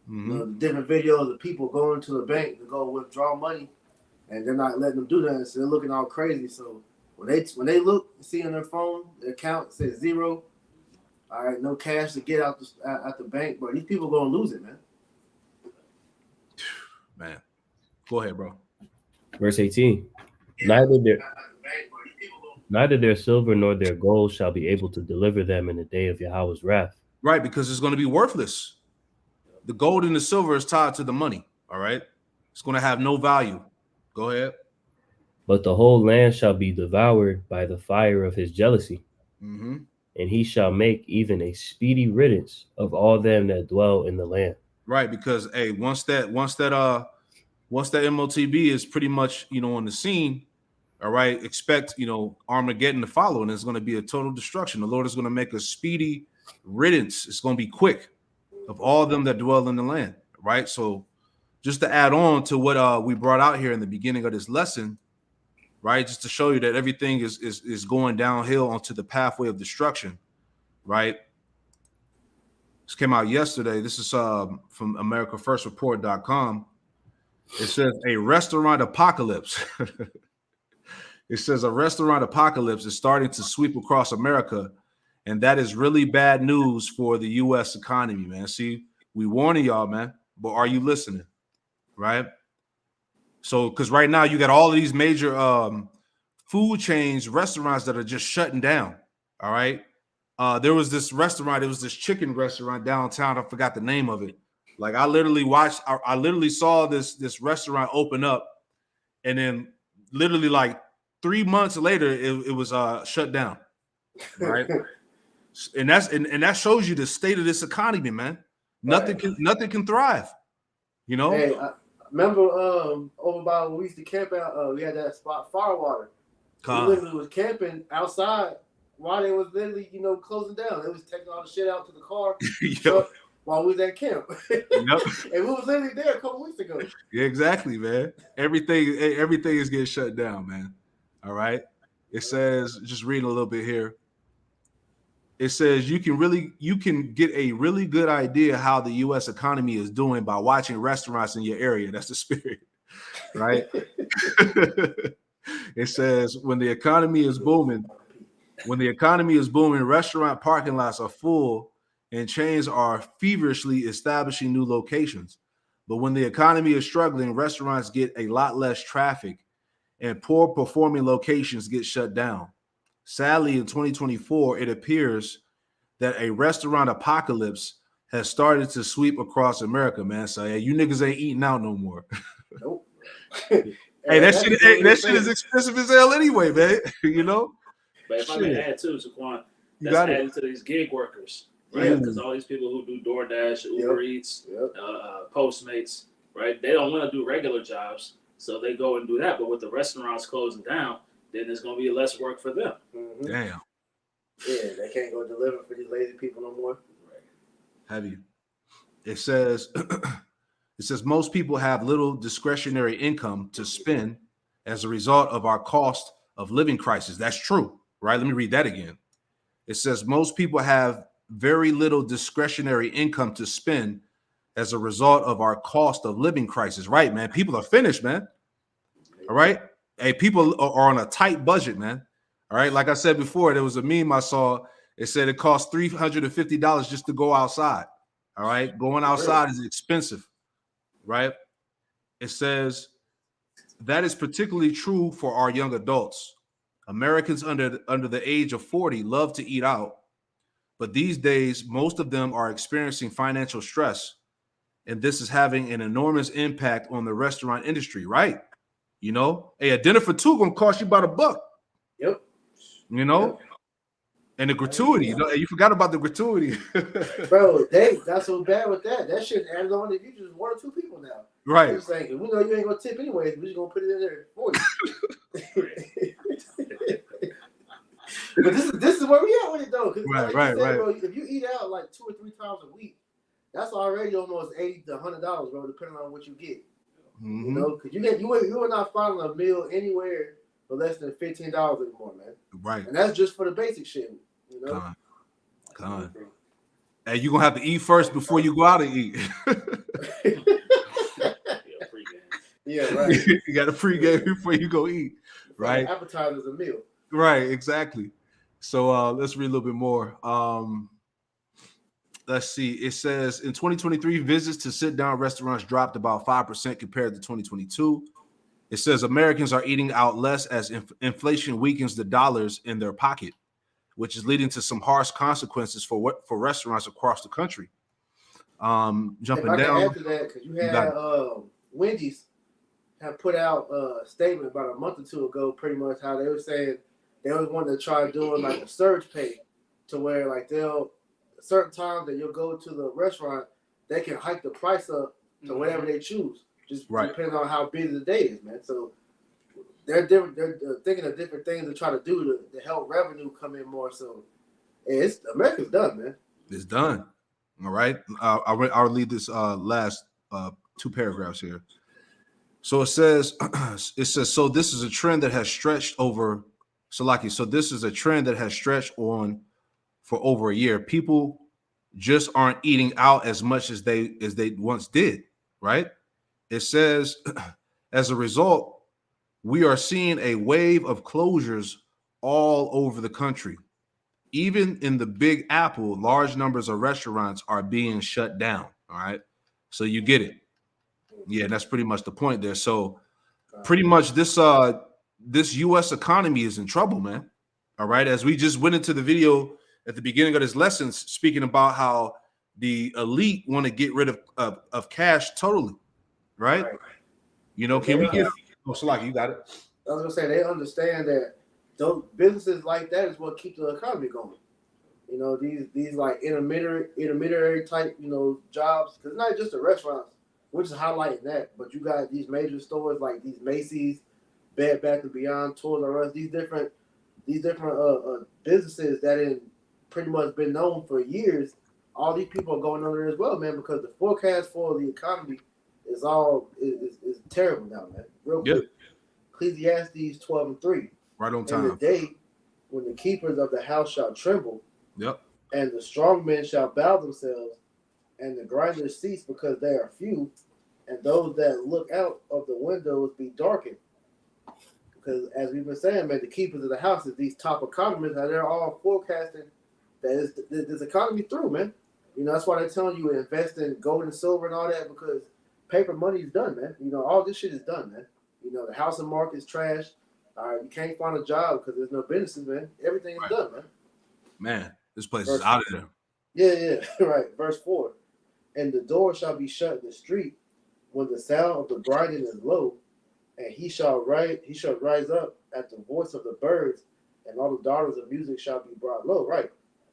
Mm-hmm. The different videos of people going to the bank to go withdraw money, and they're not letting them do that, so they're looking all crazy. So when they look, see on their phone, the account says zero. All right, no cash to get out the bank, bro. These people gonna lose it, man. Man, go ahead, bro. Verse 18. Neither their silver nor their gold shall be able to deliver them in the day of Yahweh's wrath. Right, because it's going to be worthless. The gold and the silver is tied to the money. All right, it's going to have no value. Go ahead. But the whole land shall be devoured by the fire of his jealousy. Mm-hmm. And he shall make even a speedy riddance of all them that dwell in the land. Right, because hey, once that MOTB is pretty much on the scene, all right, expect Armageddon to follow, and it's going to be a total destruction. The Lord is going to make a speedy riddance. It's going to be quick of all them that dwell in the land. Right. So just to add on to what we brought out here in the beginning of this lesson, right, just to show you that everything is going downhill onto the pathway of destruction. Right. This came out yesterday. This is from AmericaFirstReport.com. It says a restaurant apocalypse. It says a restaurant apocalypse is starting to sweep across America, and that is really bad news for the U.S. economy, man. See, we warning y'all, man, but are you listening? Right? So, because right now you got all of these major food chains, restaurants that are just shutting down. All right. There was this restaurant. It was this chicken restaurant downtown. I forgot the name of it. Like I literally saw this restaurant open up, and then literally like 3 months later, it was shut down. Right. and that shows you the state of this economy, man. Nothing can thrive. Hey, I remember over by where we used to camp out, we had that spot Firewater. We literally was camping outside while they was literally, closing down. They was taking all the shit out to the car while we was at camp. Yep. And we was literally there a couple weeks ago. Yeah, exactly, man. Everything is getting shut down, man. All right. It says, just reading a little bit here. It says you can get a really good idea how the U.S. economy is doing by watching restaurants in your area. That's the spirit, right? It says when the economy is booming, restaurant parking lots are full and chains are feverishly establishing new locations. But when the economy is struggling, restaurants get a lot less traffic and poor performing locations get shut down. Sadly, in 2024, it appears that a restaurant apocalypse has started to sweep across America, man. So, yeah, you niggas ain't eating out no more. Nope. Hey, that shit is expensive as hell anyway, man. But if I may add too, Shaquan, You that's got adding it. to these gig workers, right? Because all these people who do DoorDash, Uber Eats, Postmates, right? They don't want to do regular jobs. So they go and do that. But with the restaurants closing down, then there's going to be less work for them. Mm-hmm. Damn. Yeah, they can't go deliver for these lazy people no more. Heavy. It says most people have little discretionary income to spend as a result of our cost of living crisis. That's true, right? Let me read that again. It says most people have very little discretionary income to spend as a result of our cost of living crisis. Right, man. People are finished, man. All right. Hey, people are on a tight budget, man. All right. Like I said before, there was a meme I saw. It said it costs $350 just to go outside. All right. Going outside is expensive. Right. It says that is particularly true for our young adults. Americans under the age of 40 love to eat out, but these days most of them are experiencing financial stress, and this is having an enormous impact on the restaurant industry, right? You know, hey, a dinner for two gonna cost you about $1. Yep. You know, Yep. and the gratuity. You know, you forgot about the gratuity, Bro. That's so bad with that. That shit adds on if you just 1 or 2 people now. right? They're saying, we know you ain't gonna tip anyways. We're just gonna put it in there for you. But this is where we at with it though. Right. Bro, if you eat out like 2 or 3 times a week, that's already almost $80 to $100, bro, depending on what you get. Mm-hmm. You know, because you are not finding a meal anywhere for less than $15 anymore, man. Right. And that's just for the basic shit. You know. Con. Hey, you gonna have to eat first before you go out and eat. Yeah, right. You got a pregame before you go eat, right? Appetizer's a meal. Right, exactly. So let's read a little bit more. Let's see. It says in 2023, visits to sit-down restaurants dropped about 5% compared to 2022. It says Americans are eating out less as inflation weakens the dollars in their pocket, which is leading to some harsh consequences for restaurants across the country. Jumping if I down. can add to that, because you had Wendy's have put out a statement about a month or 2 ago, pretty much how they were saying they was wanting to try doing like a surge pay, to where like they'll certain times that you'll go to the restaurant, they can hike the price up to whatever they choose, just depending on how busy the day is, man. So they're different. They're thinking of different things to try to do to help revenue come in more. So it's America's done, man. It's done. All right. I'll read this last 2 paragraphs here. So it says, so this is a trend that has stretched over, Salaki. So this is a trend that has stretched on for over a year. People just aren't eating out as much as they once did, right? It says, as a result, we are seeing a wave of closures all over the country. Even in the Big Apple, large numbers of restaurants are being shut down. All right. So you get it. Yeah, that's pretty much the point there. So pretty much this US economy is in trouble, man. All right. As we just went into the video at the beginning of this lesson, speaking about how the elite want to get rid of cash totally. Right. You know, can we get Salaki, you got it. I was gonna say they understand that those businesses like that is what keeps the economy going. You know, these like intermediary type, you know, jobs, because it's not just the restaurants, which is highlighting that, but you got these major stores like these Macy's, Bed Bath & Beyond, Toys R Us, these different businesses that have pretty much been known for years. All these people are going under as well, man, because the forecast for the economy is terrible now, man. Real quick. Ecclesiastes 12:3. Right on time. In the day when the keepers of the house shall tremble, yep, and the strong men shall bow themselves, and the grinders cease because they are few, and those that look out of the windows be darkened. Because as we've been saying, man, the keepers of the house is these top economists, and they're all forecasting that this economy through, man. You know, that's why they're telling you to invest in gold and silver and all that, because paper money is done, man. You know, all this shit is done, man. You know, the housing market is trash. You can't find a job because there's no businesses, man. Everything is done, man. Man, this place is out of there. Yeah, right. Verse 4. And the door shall be shut in the street when the sound of the grinding is low, and he shall rise up at the voice of the birds, and all the daughters of music shall be brought low. Right.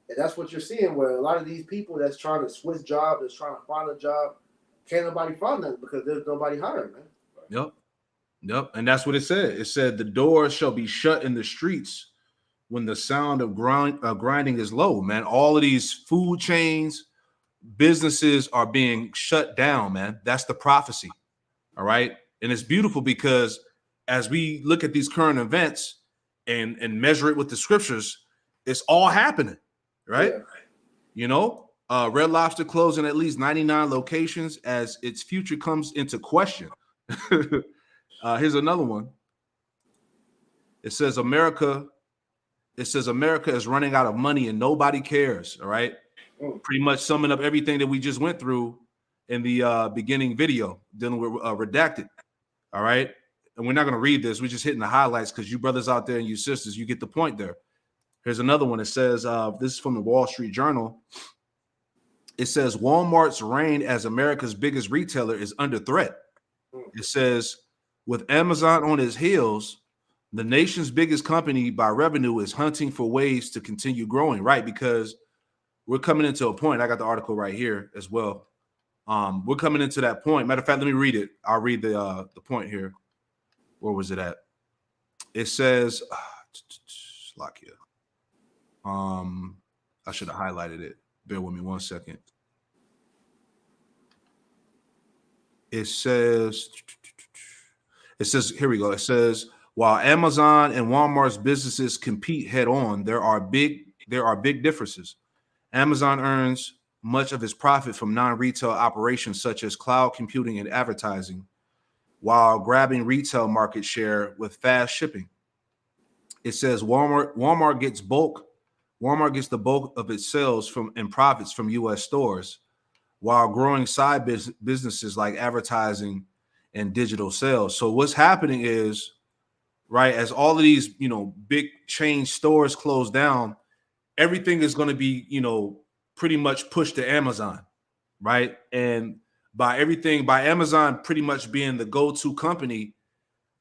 And that's what you're seeing, where a lot of these people that's trying to switch jobs, that's trying to find a job, can't nobody find them because there's nobody hiring, man. Yep. Yep, and that's what it said. It said the door shall be shut in the streets when the sound of grinding is low, man. All of these food chains, businesses are being shut down, man. That's the prophecy. All right. And it's beautiful because as we look at these current events and measure it with the scriptures, it's all happening, right? Yeah. You know, Red Lobster closing at least 99 locations as its future comes into question. Here's another one. It says America is running out of money and nobody cares. All right. Pretty much summing up everything that we just went through in the beginning video dealing with redacted. All right. And we're not going to read this. We're just hitting the highlights because you brothers out there and you sisters, you get the point there. Here's another one. It says, this is from the Wall Street Journal. It says Walmart's reign as America's biggest retailer is under threat. It says, with Amazon on its heels, the nation's biggest company by revenue is hunting for ways to continue growing, right? Because we're coming into a point. I got the article right here as well. We're coming into that point. Matter of fact, let me read it. I'll read the point here. Where was it at? It says, lock here. I should have highlighted it. Bear with me 1 second. It says, here we go. It says, while Amazon and Walmart's businesses compete head on, there are big differences. Amazon earns much of its profit from non-retail operations such as cloud computing and advertising, while grabbing retail market share with fast shipping. It says Walmart gets the bulk of its sales and profits from U.S. stores, while growing side businesses like advertising and digital sales. So what's happening is, right, as all of these, big chain stores close down, everything is going to be, pretty much pushed to Amazon, right? And by Amazon pretty much being the go-to company,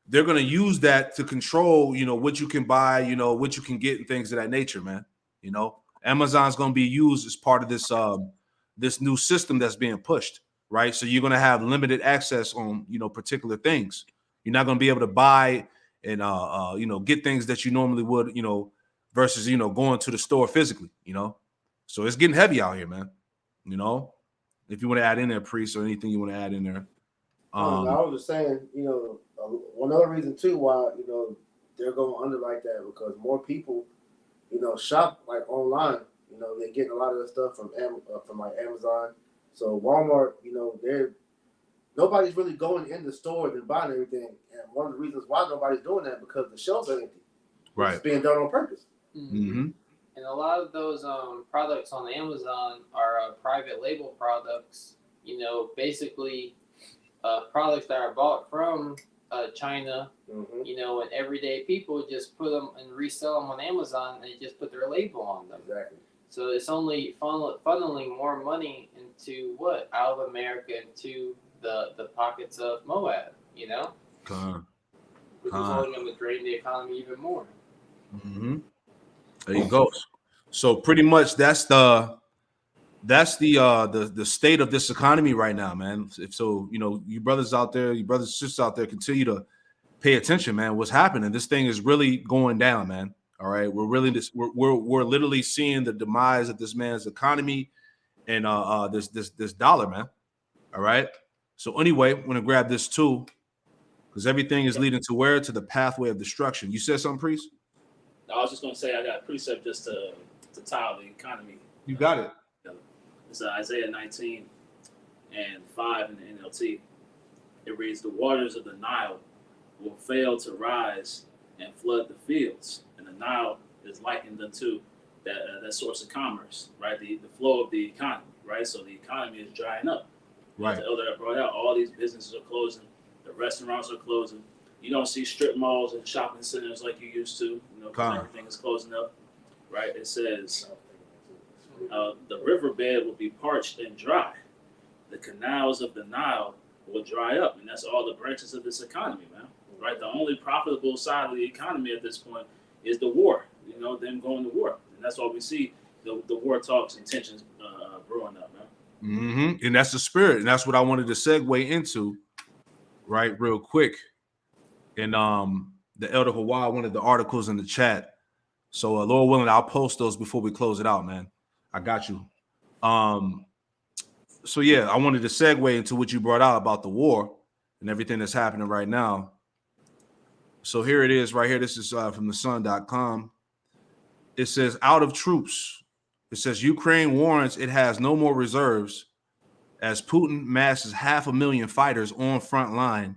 they're going to use that to control, what you can buy, what you can get and things of that nature, man. Amazon's going to be used as part of this this new system that's being pushed, right? So you're going to have limited access on, particular things. You're not going to be able to buy and get things that you normally would, versus going to the store physically, So it's getting heavy out here, man. If you want to add in there, Priest, or anything you want to add in there. I was just saying, one other reason too why they're going under like that, because more people, shop like online. They're getting a lot of the stuff from like Amazon. So Walmart, nobody's really going in the stores and buying everything. And one of the reasons why nobody's doing that because the shelves are empty. Right. It's being done on purpose. Mm-hmm. And a lot of those products on Amazon are private label products. Basically products that are bought from China. Mm-hmm. And everyday people just put them and resell them on Amazon, and they just put their label on them. Exactly. So it's only funneling more money into out of America into the pockets of Moab. Which is only going to drain the economy even more. Mm-hmm. There you go. So pretty much that's the state of this economy right now, man. You brothers out there, you brothers and sisters out there, continue to pay attention, man. What's happening? This thing is really going down, man. All right, we're literally seeing the demise of this man's economy and this dollar, man. All right. So anyway, I'm gonna grab this too, because everything is leading to where? To the pathway of destruction. You said something, Priest? I was just going to say I got a precept just to tile the economy. You got it. It's Isaiah 19 and 5 in the NLT. It reads, the waters of the Nile will fail to rise and flood the fields. And the Nile is likened unto that source of commerce, right? The flow of the economy, right? So the economy is drying up. Right. As the elder brought out, all these businesses are closing. The restaurants are closing. You don't see strip malls and shopping centers like you used to, because everything is closing up, right? It says the riverbed will be parched and dry. The canals of the Nile will dry up, and that's all the branches of this economy, man. Right? The only profitable side of the economy at this point is the war. Them going to war, and that's why we see the war talks and tensions brewing up, man. Mm-hmm. And that's the spirit, and that's what I wanted to segue into, right, real quick. And the Elder Hawaii wanted the articles in the chat. So Lord willing, I'll post those before we close it out, man. I got you. So yeah, I wanted to segue into what you brought out about the war and everything that's happening right now. So here it is right here. This is from the sun.com. It says out of troops. It says Ukraine warrants it has no more reserves as Putin masses 500,000 fighters on front line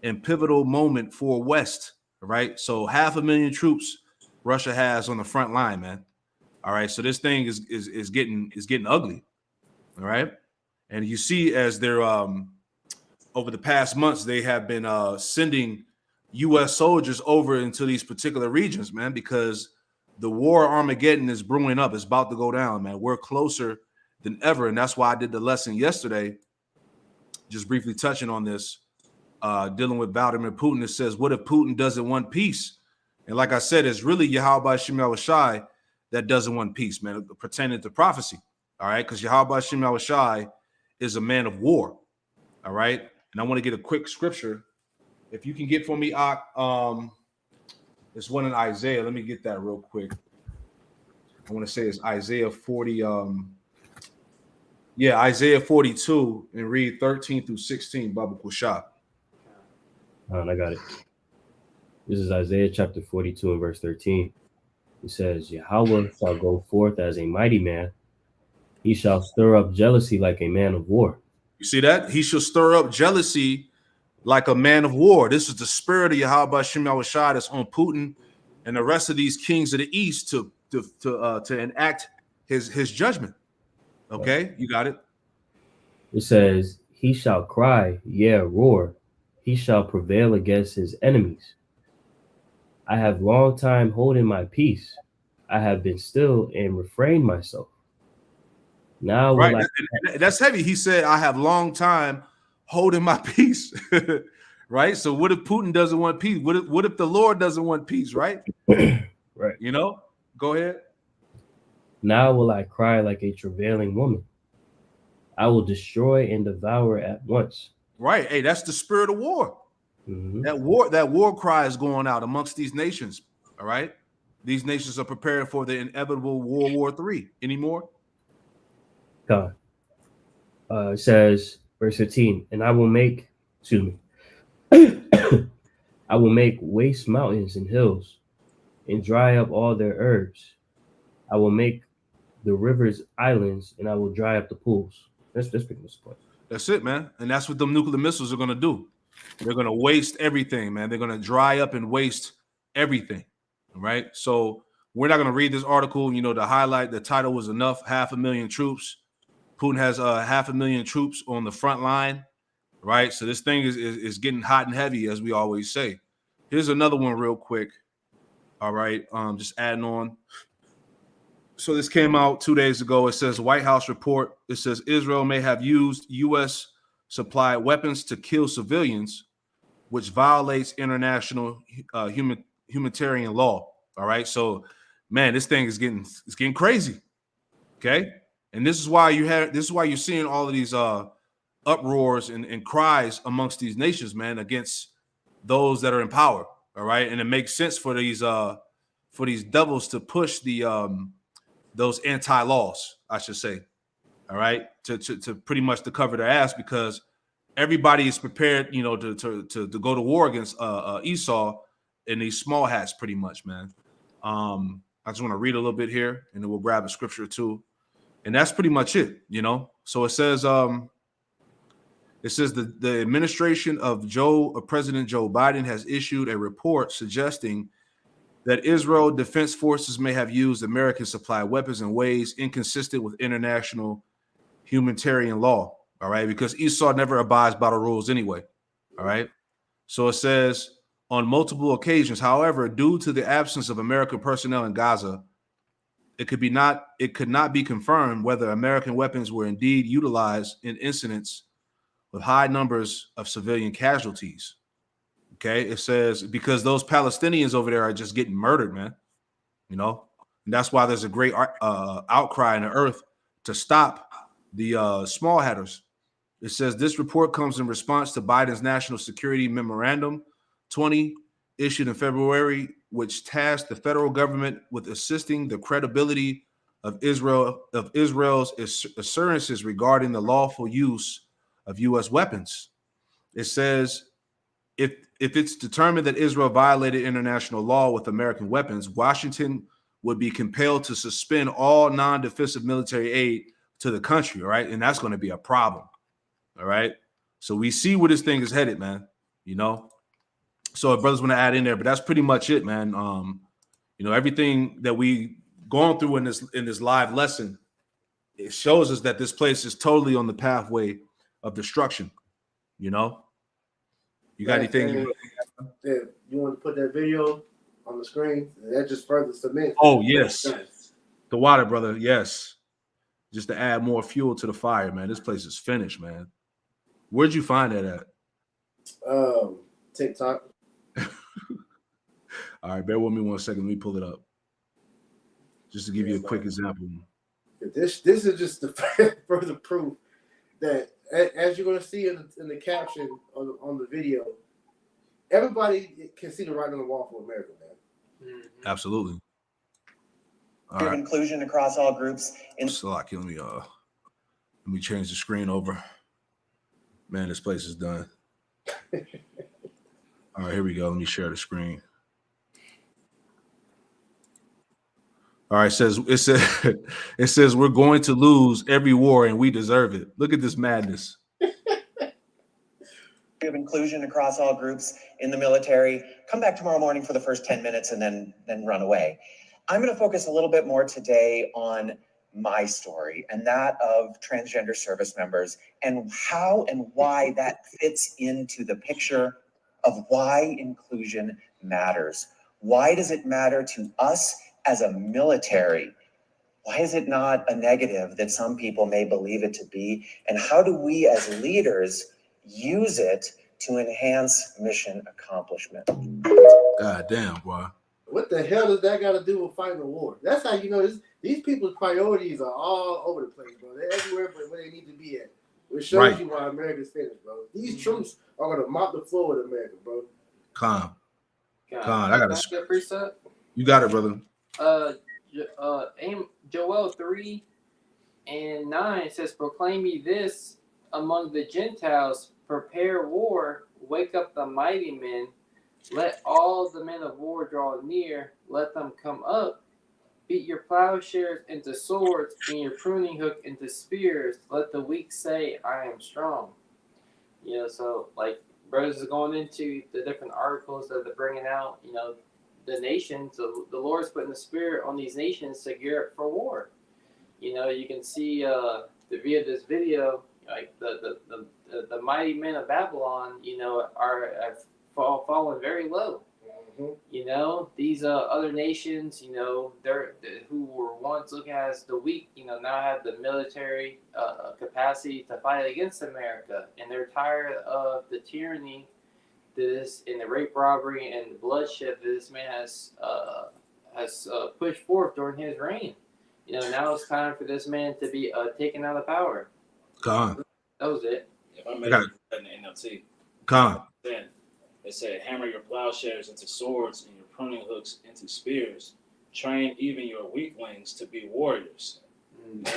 in pivotal moment for West. Right. So 500,000 troops Russia has on the front line, man. All right. So this thing is getting ugly. All right. And you see, as they're over the past months, they have been sending U.S. soldiers over into these particular regions, man, because the war Armageddon is brewing up. It's about to go down, man. We're closer than ever. And that's why I did the lesson yesterday, just briefly touching on this, dealing with Vladimir Putin. It says, what if Putin doesn't want peace? And like I said, it's really Yahweh Shem Yahushai that doesn't want peace, man, pertaining to prophecy. All right, because Yahweh Shem Yahushai is a man of war. All right. And I want to get a quick scripture. If you can get for me, it's one in Isaiah. Let me get that real quick. I want to say it's Isaiah 40. Isaiah 42 and read 13 through 16, Baba Kushab. All right, I got it. This is Isaiah chapter 42 and verse 13. It says, Yahweh shall go forth as a mighty man. He shall stir up jealousy like a man of war. You see that? He shall stir up jealousy like a man of war. This is the spirit of Yahweh Shem Yahushai that's on Putin and the rest of these kings of the east to enact his judgment. Okay, you got it. It says, he shall cry, roar. He shall prevail against his enemies. I have long time holding my peace. I have been still and refrained myself. Now right, that's heavy. He said, I have long time holding my peace. Right. So what if Putin doesn't want peace? What if the Lord doesn't want peace? Right. Right. You know, go ahead. Now will I cry like a travailing woman. I will destroy and devour at once. Right. Hey, that's the spirit of war. Mm-hmm. That war cry is going out amongst these nations. All right. These nations are preparing for the inevitable World War III. Anymore? God. It says, verse 15, and I will make, I will make waste mountains and hills and dry up all their herbs. I will make the rivers islands and I will dry up the pools. That's pretty much the point. That's it, man. And that's what the nuclear missiles are going to do. They're going to waste everything, man. They're going to dry up and waste everything. All right. So we're not going to read this article. You know, the highlight, the title was enough. 500,000 troops. Putin has 500,000 troops on the front line. Right. So this thing is getting hot and heavy, as we always say. Here's another one real quick. All right. Just adding on. So this came out 2 days ago. It says White House report. It says Israel may have used U.S. supplied weapons to kill civilians, which violates international humanitarian law. All right. So, man, this thing is getting crazy. Okay. And this is why you're seeing all of these uproars and cries amongst these nations, man, against those that are in power. All right. And it makes sense for these devils to push those anti-laws, I should say. All right. To pretty much to cover their ass, because everybody is prepared, you know, to go to war against Esau in these small hats, pretty much, man. I just want to read a little bit here, and then we'll grab a scripture too, and that's pretty much it, you know. So it says the administration of President Joe Biden has issued a report suggesting that Israel Defense Forces may have used American supplied weapons in ways inconsistent with international humanitarian law. All right, because Esau never abides by the rules anyway. All right. So it says on multiple occasions, however, due to the absence of American personnel in Gaza, it could not be confirmed whether American weapons were indeed utilized in incidents with high numbers of civilian casualties. Okay, it says because those Palestinians over there are just getting murdered, man. You know, and that's why there's a great outcry in the earth to stop the small hatters. It says this report comes in response to Biden's national security memorandum 20, issued in February, which tasked the federal government with assisting the credibility of Israel's assurances regarding the lawful use of U.S. weapons. It says, if it's determined that Israel violated international law with American weapons, Washington would be compelled to suspend all non-defensive military aid to the country, all right? And that's going to be a problem, all right? So we see where this thing is headed, man, you know? So if brothers want to add in there, but that's pretty much it, man. You know, everything that we going through in this live lesson, it shows us that this place is totally on the pathway of destruction, you know? You got anything? Yeah, you want to put that video on the screen? That just further cements. Oh, yes. The water, brother. Yes. Just to add more fuel to the fire, man. This place is finished, man. Where'd you find that at? TikTok. All right, bear with me 1 second. Let me pull it up. Just to give you a quick example. This is just the further proof that, as you're going to see in the caption on the video, everybody can see the writing on the wall for America, man. Absolutely. All right. Inclusion across all groups. Let me change the screen over. Man, this place is done. All right, here we go. Let me share the screen. All right, it says we're going to lose every war and we deserve it. Look at this madness. We have inclusion across all groups in the military. Come back tomorrow morning for the first 10 minutes and then run away. I'm going to focus a little bit more today on my story and that of transgender service members and how and why that fits into the picture of why inclusion matters. Why does it matter to us as a military? Why is it not a negative that some people may believe it to be? And how do we as leaders use it to enhance mission accomplishment? God damn, boy. What the hell does that got to do with fighting a war? That's how you know these people's priorities are all over the place, bro. They're everywhere but where they need to be at. Which shows you why America's finished, bro. These troops are going to mop the floor with America, bro. Con. I got to get preset. You got it, brother. Joel 3:9 says, "Proclaim ye this among the Gentiles: prepare war, wake up the mighty men, let all the men of war draw near, let them come up, beat your plowshares into swords, and your pruning hook into spears. Let the weak say, I am strong." You know, so like brothers is going into the different articles that they're bringing out. You know, the nations, the Lord's putting the spirit on these nations to gear up for war. You know, you can see via this video, like the mighty men of Babylon, you know, have fallen very low. Mm-hmm. You know, these other nations, you know, who were once looked at as the weak, you know, now have the military capacity to fight against America, and they're tired of the tyranny, and the rape, robbery, and the bloodshed that this man has pushed forth during his reign. You know, now it's time for this man to be taken out of power. Con. That was it. If I made it in the NLT. Con. Then it said, hammer your plowshares into swords and your pruning hooks into spears. Train even your weaklings to be warriors.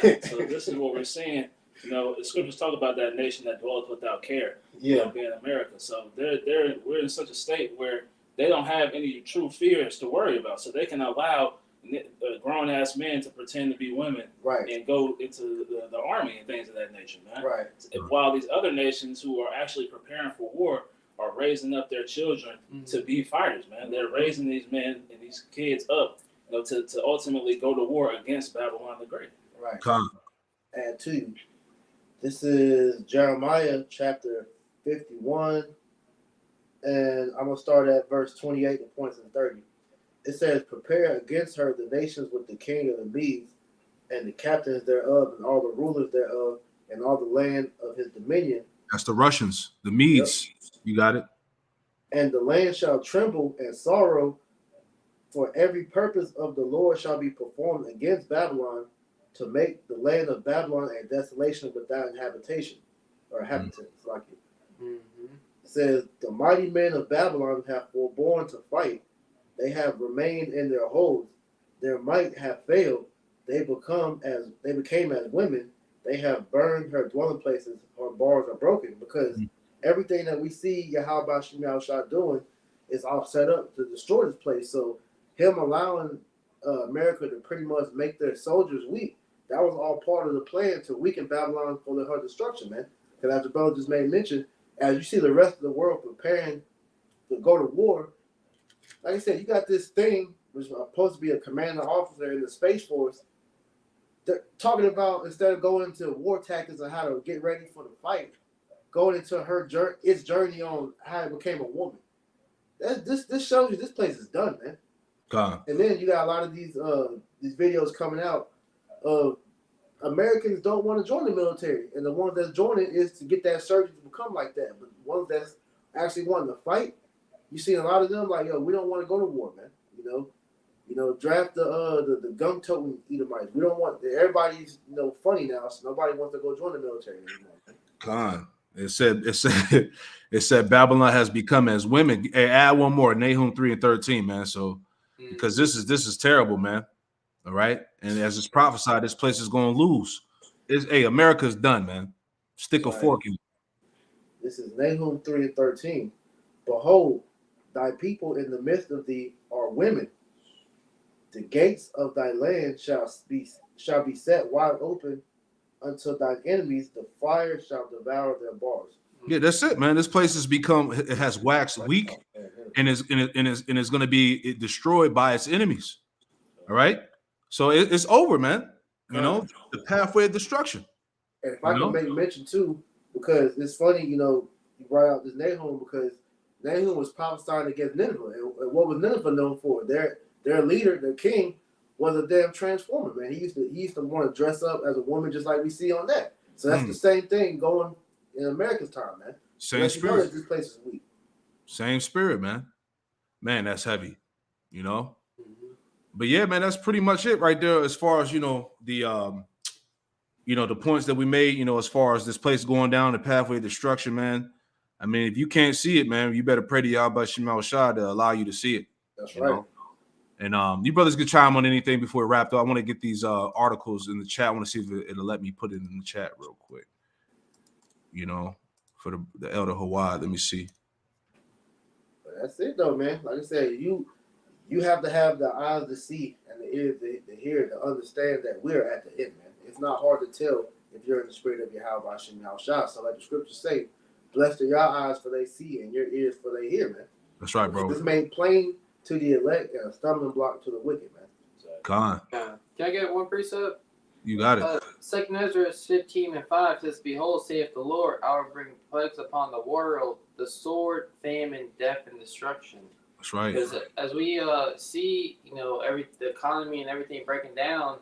So this is what we're seeing. You know, the scriptures talk about that nation that dwelleth without care. Yeah, you know, being America. So we're in such a state where they don't have any true fears to worry about. So they can allow grown ass men to pretend to be women, right, and go into the army and things of that nature, man. Right. While these other nations who are actually preparing for war are raising up their children to be fighters, man. They're raising these men and these kids up, you know, to ultimately go to war against Babylon the Great. Right. Con. Add to you. This is Jeremiah chapter 51, and I'm gonna start at verse 28 and points in 30. It says, "Prepare against her the nations with the king of the Medes, and the captains thereof, and all the rulers thereof, and all the land of his dominion." That's the Russians, the Medes. Yep. You got it. "And the land shall tremble and sorrow, for every purpose of the Lord shall be performed against Babylon, to make the land of Babylon a desolation without habitation or inhabitants." Like it. Mm-hmm. It says, the mighty men of Babylon have forborne to fight. They have remained in their holds. Their might have failed. They became as women. They have burned her dwelling places. Her bars are broken. Because everything that we see Yahweh Shem Shah doing is all set up to destroy this place. So him allowing America to pretty much make their soldiers weak, that was all part of the plan to weaken Babylon for her destruction, man. Because as the brother just made mention, as you see the rest of the world preparing to go to war, like I said, you got this thing which is supposed to be a commander officer in the Space Force. They're talking about, instead of going into war tactics on how to get ready for the fight, going into its journey on how it became a woman. This shows you this place is done, man. And then you got a lot of these videos coming out of Americans don't want to join the military, and the ones that's joining is to get that surgery to become like that. But the ones that's actually wanting to fight, you see a lot of them like, yo, we don't want to go to war, man. Draft the gun toting Edomites. We don't want everybody's funny now, so nobody wants to go join the military anymore. It said Babylon has become as women. Hey, add one more, Nahum 3:13, man. So because this is terrible, man. All right, and as it's prophesied, this place is going to lose. America's done, man. Stick a fork in it. This is Nahum 3:13. Behold, thy people in the midst of thee are women. The gates of thy land shall be set wide open unto thine enemies. The fire shall devour their bars. Yeah, that's it, man. This place it has waxed weak, and is going to be destroyed by its enemies. All right, so it's over, man. The pathway of destruction. And if I can make mention too, because it's funny, you brought out this Nahum, because Nahum was prophesying against Nineveh, and what was Nineveh known for? Their leader, their king, was a damn transformer, man. He used to want to dress up as a woman, just like we see on that. So that's the same thing going in America's time, man. Same spirit. This place is weak. Same spirit, man. Man, that's heavy. But yeah, man, that's pretty much it right there as far as the points that we made, as far as this place going down the pathway of destruction, man. I mean, if you can't see it, man, you better pray to Yahweh Shem Shah to allow you to see it. That's right. And you brothers can chime on anything before we wrap up. I want to get these articles in the chat. I want to see if it'll let me put it in the chat real quick. For the Elder Hawaii. Let me see. But that's it though, man. Like I said, you have to have the eyes to see and the ears to hear, to understand that we're at the end, man. It's not hard to tell if you're in the spirit of Yahweh Shem Shah. So like the scriptures say, blessed are your eyes for they see and your ears for they hear, man. That's right, bro. This is made plain to the elect and a stumbling block to the wicked, man. Con. Can I get one precept? You got it. 2 Ezra 15:5 says, behold, saith the Lord, I will bring plagues upon the world, the sword, famine, death, and destruction. That's right. Because as we see, the economy and everything breaking down,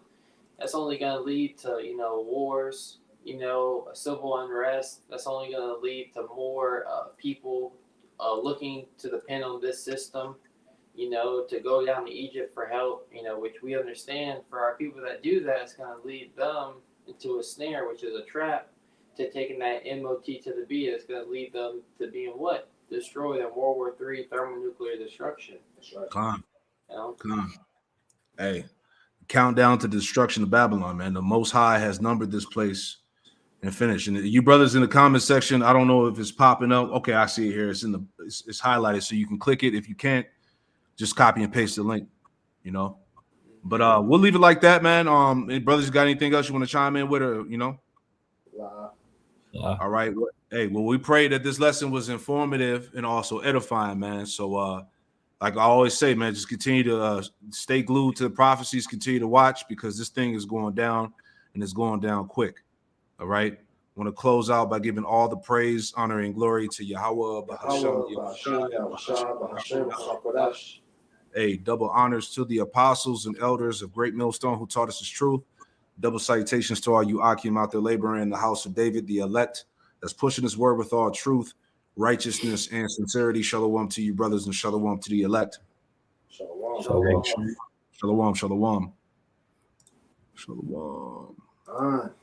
that's only going to lead to, wars, a civil unrest. That's only going to lead to more people looking to depend on this system, to go down to Egypt for help, which we understand for our people that do that, it's going to lead them into a snare, which is a trap, to taking that MOT to the B. It's going to lead them to being what? Destroyed in World War III, thermonuclear destruction. That's right. Con. Hey, countdown to the destruction of Babylon, man. The Most High has numbered this place and finished. And you brothers in the comment section, I don't know if it's popping up. Okay, I see it here. It's highlighted, so you can click it. If you can't, just copy and paste the link. But we'll leave it like that, man. Any brothers got anything else you want to chime in with, or All right. Well, we pray that this lesson was informative and also edifying, man. So, like I always say, man, just continue to stay glued to the prophecies, continue to watch, because this thing is going down, and it's going down quick. All right. I want to close out by giving all the praise, honor, and glory to Yahweh. Double honors to the apostles and elders of Great Millstone who taught us his truth. Double salutations to all you Akim out there laboring in the house of David, the elect, that's pushing his word with all truth, righteousness, and sincerity. Shalom to you, brothers, and shalom to the elect. Shalom. Shalom. Shalom. Shalom. Shalom.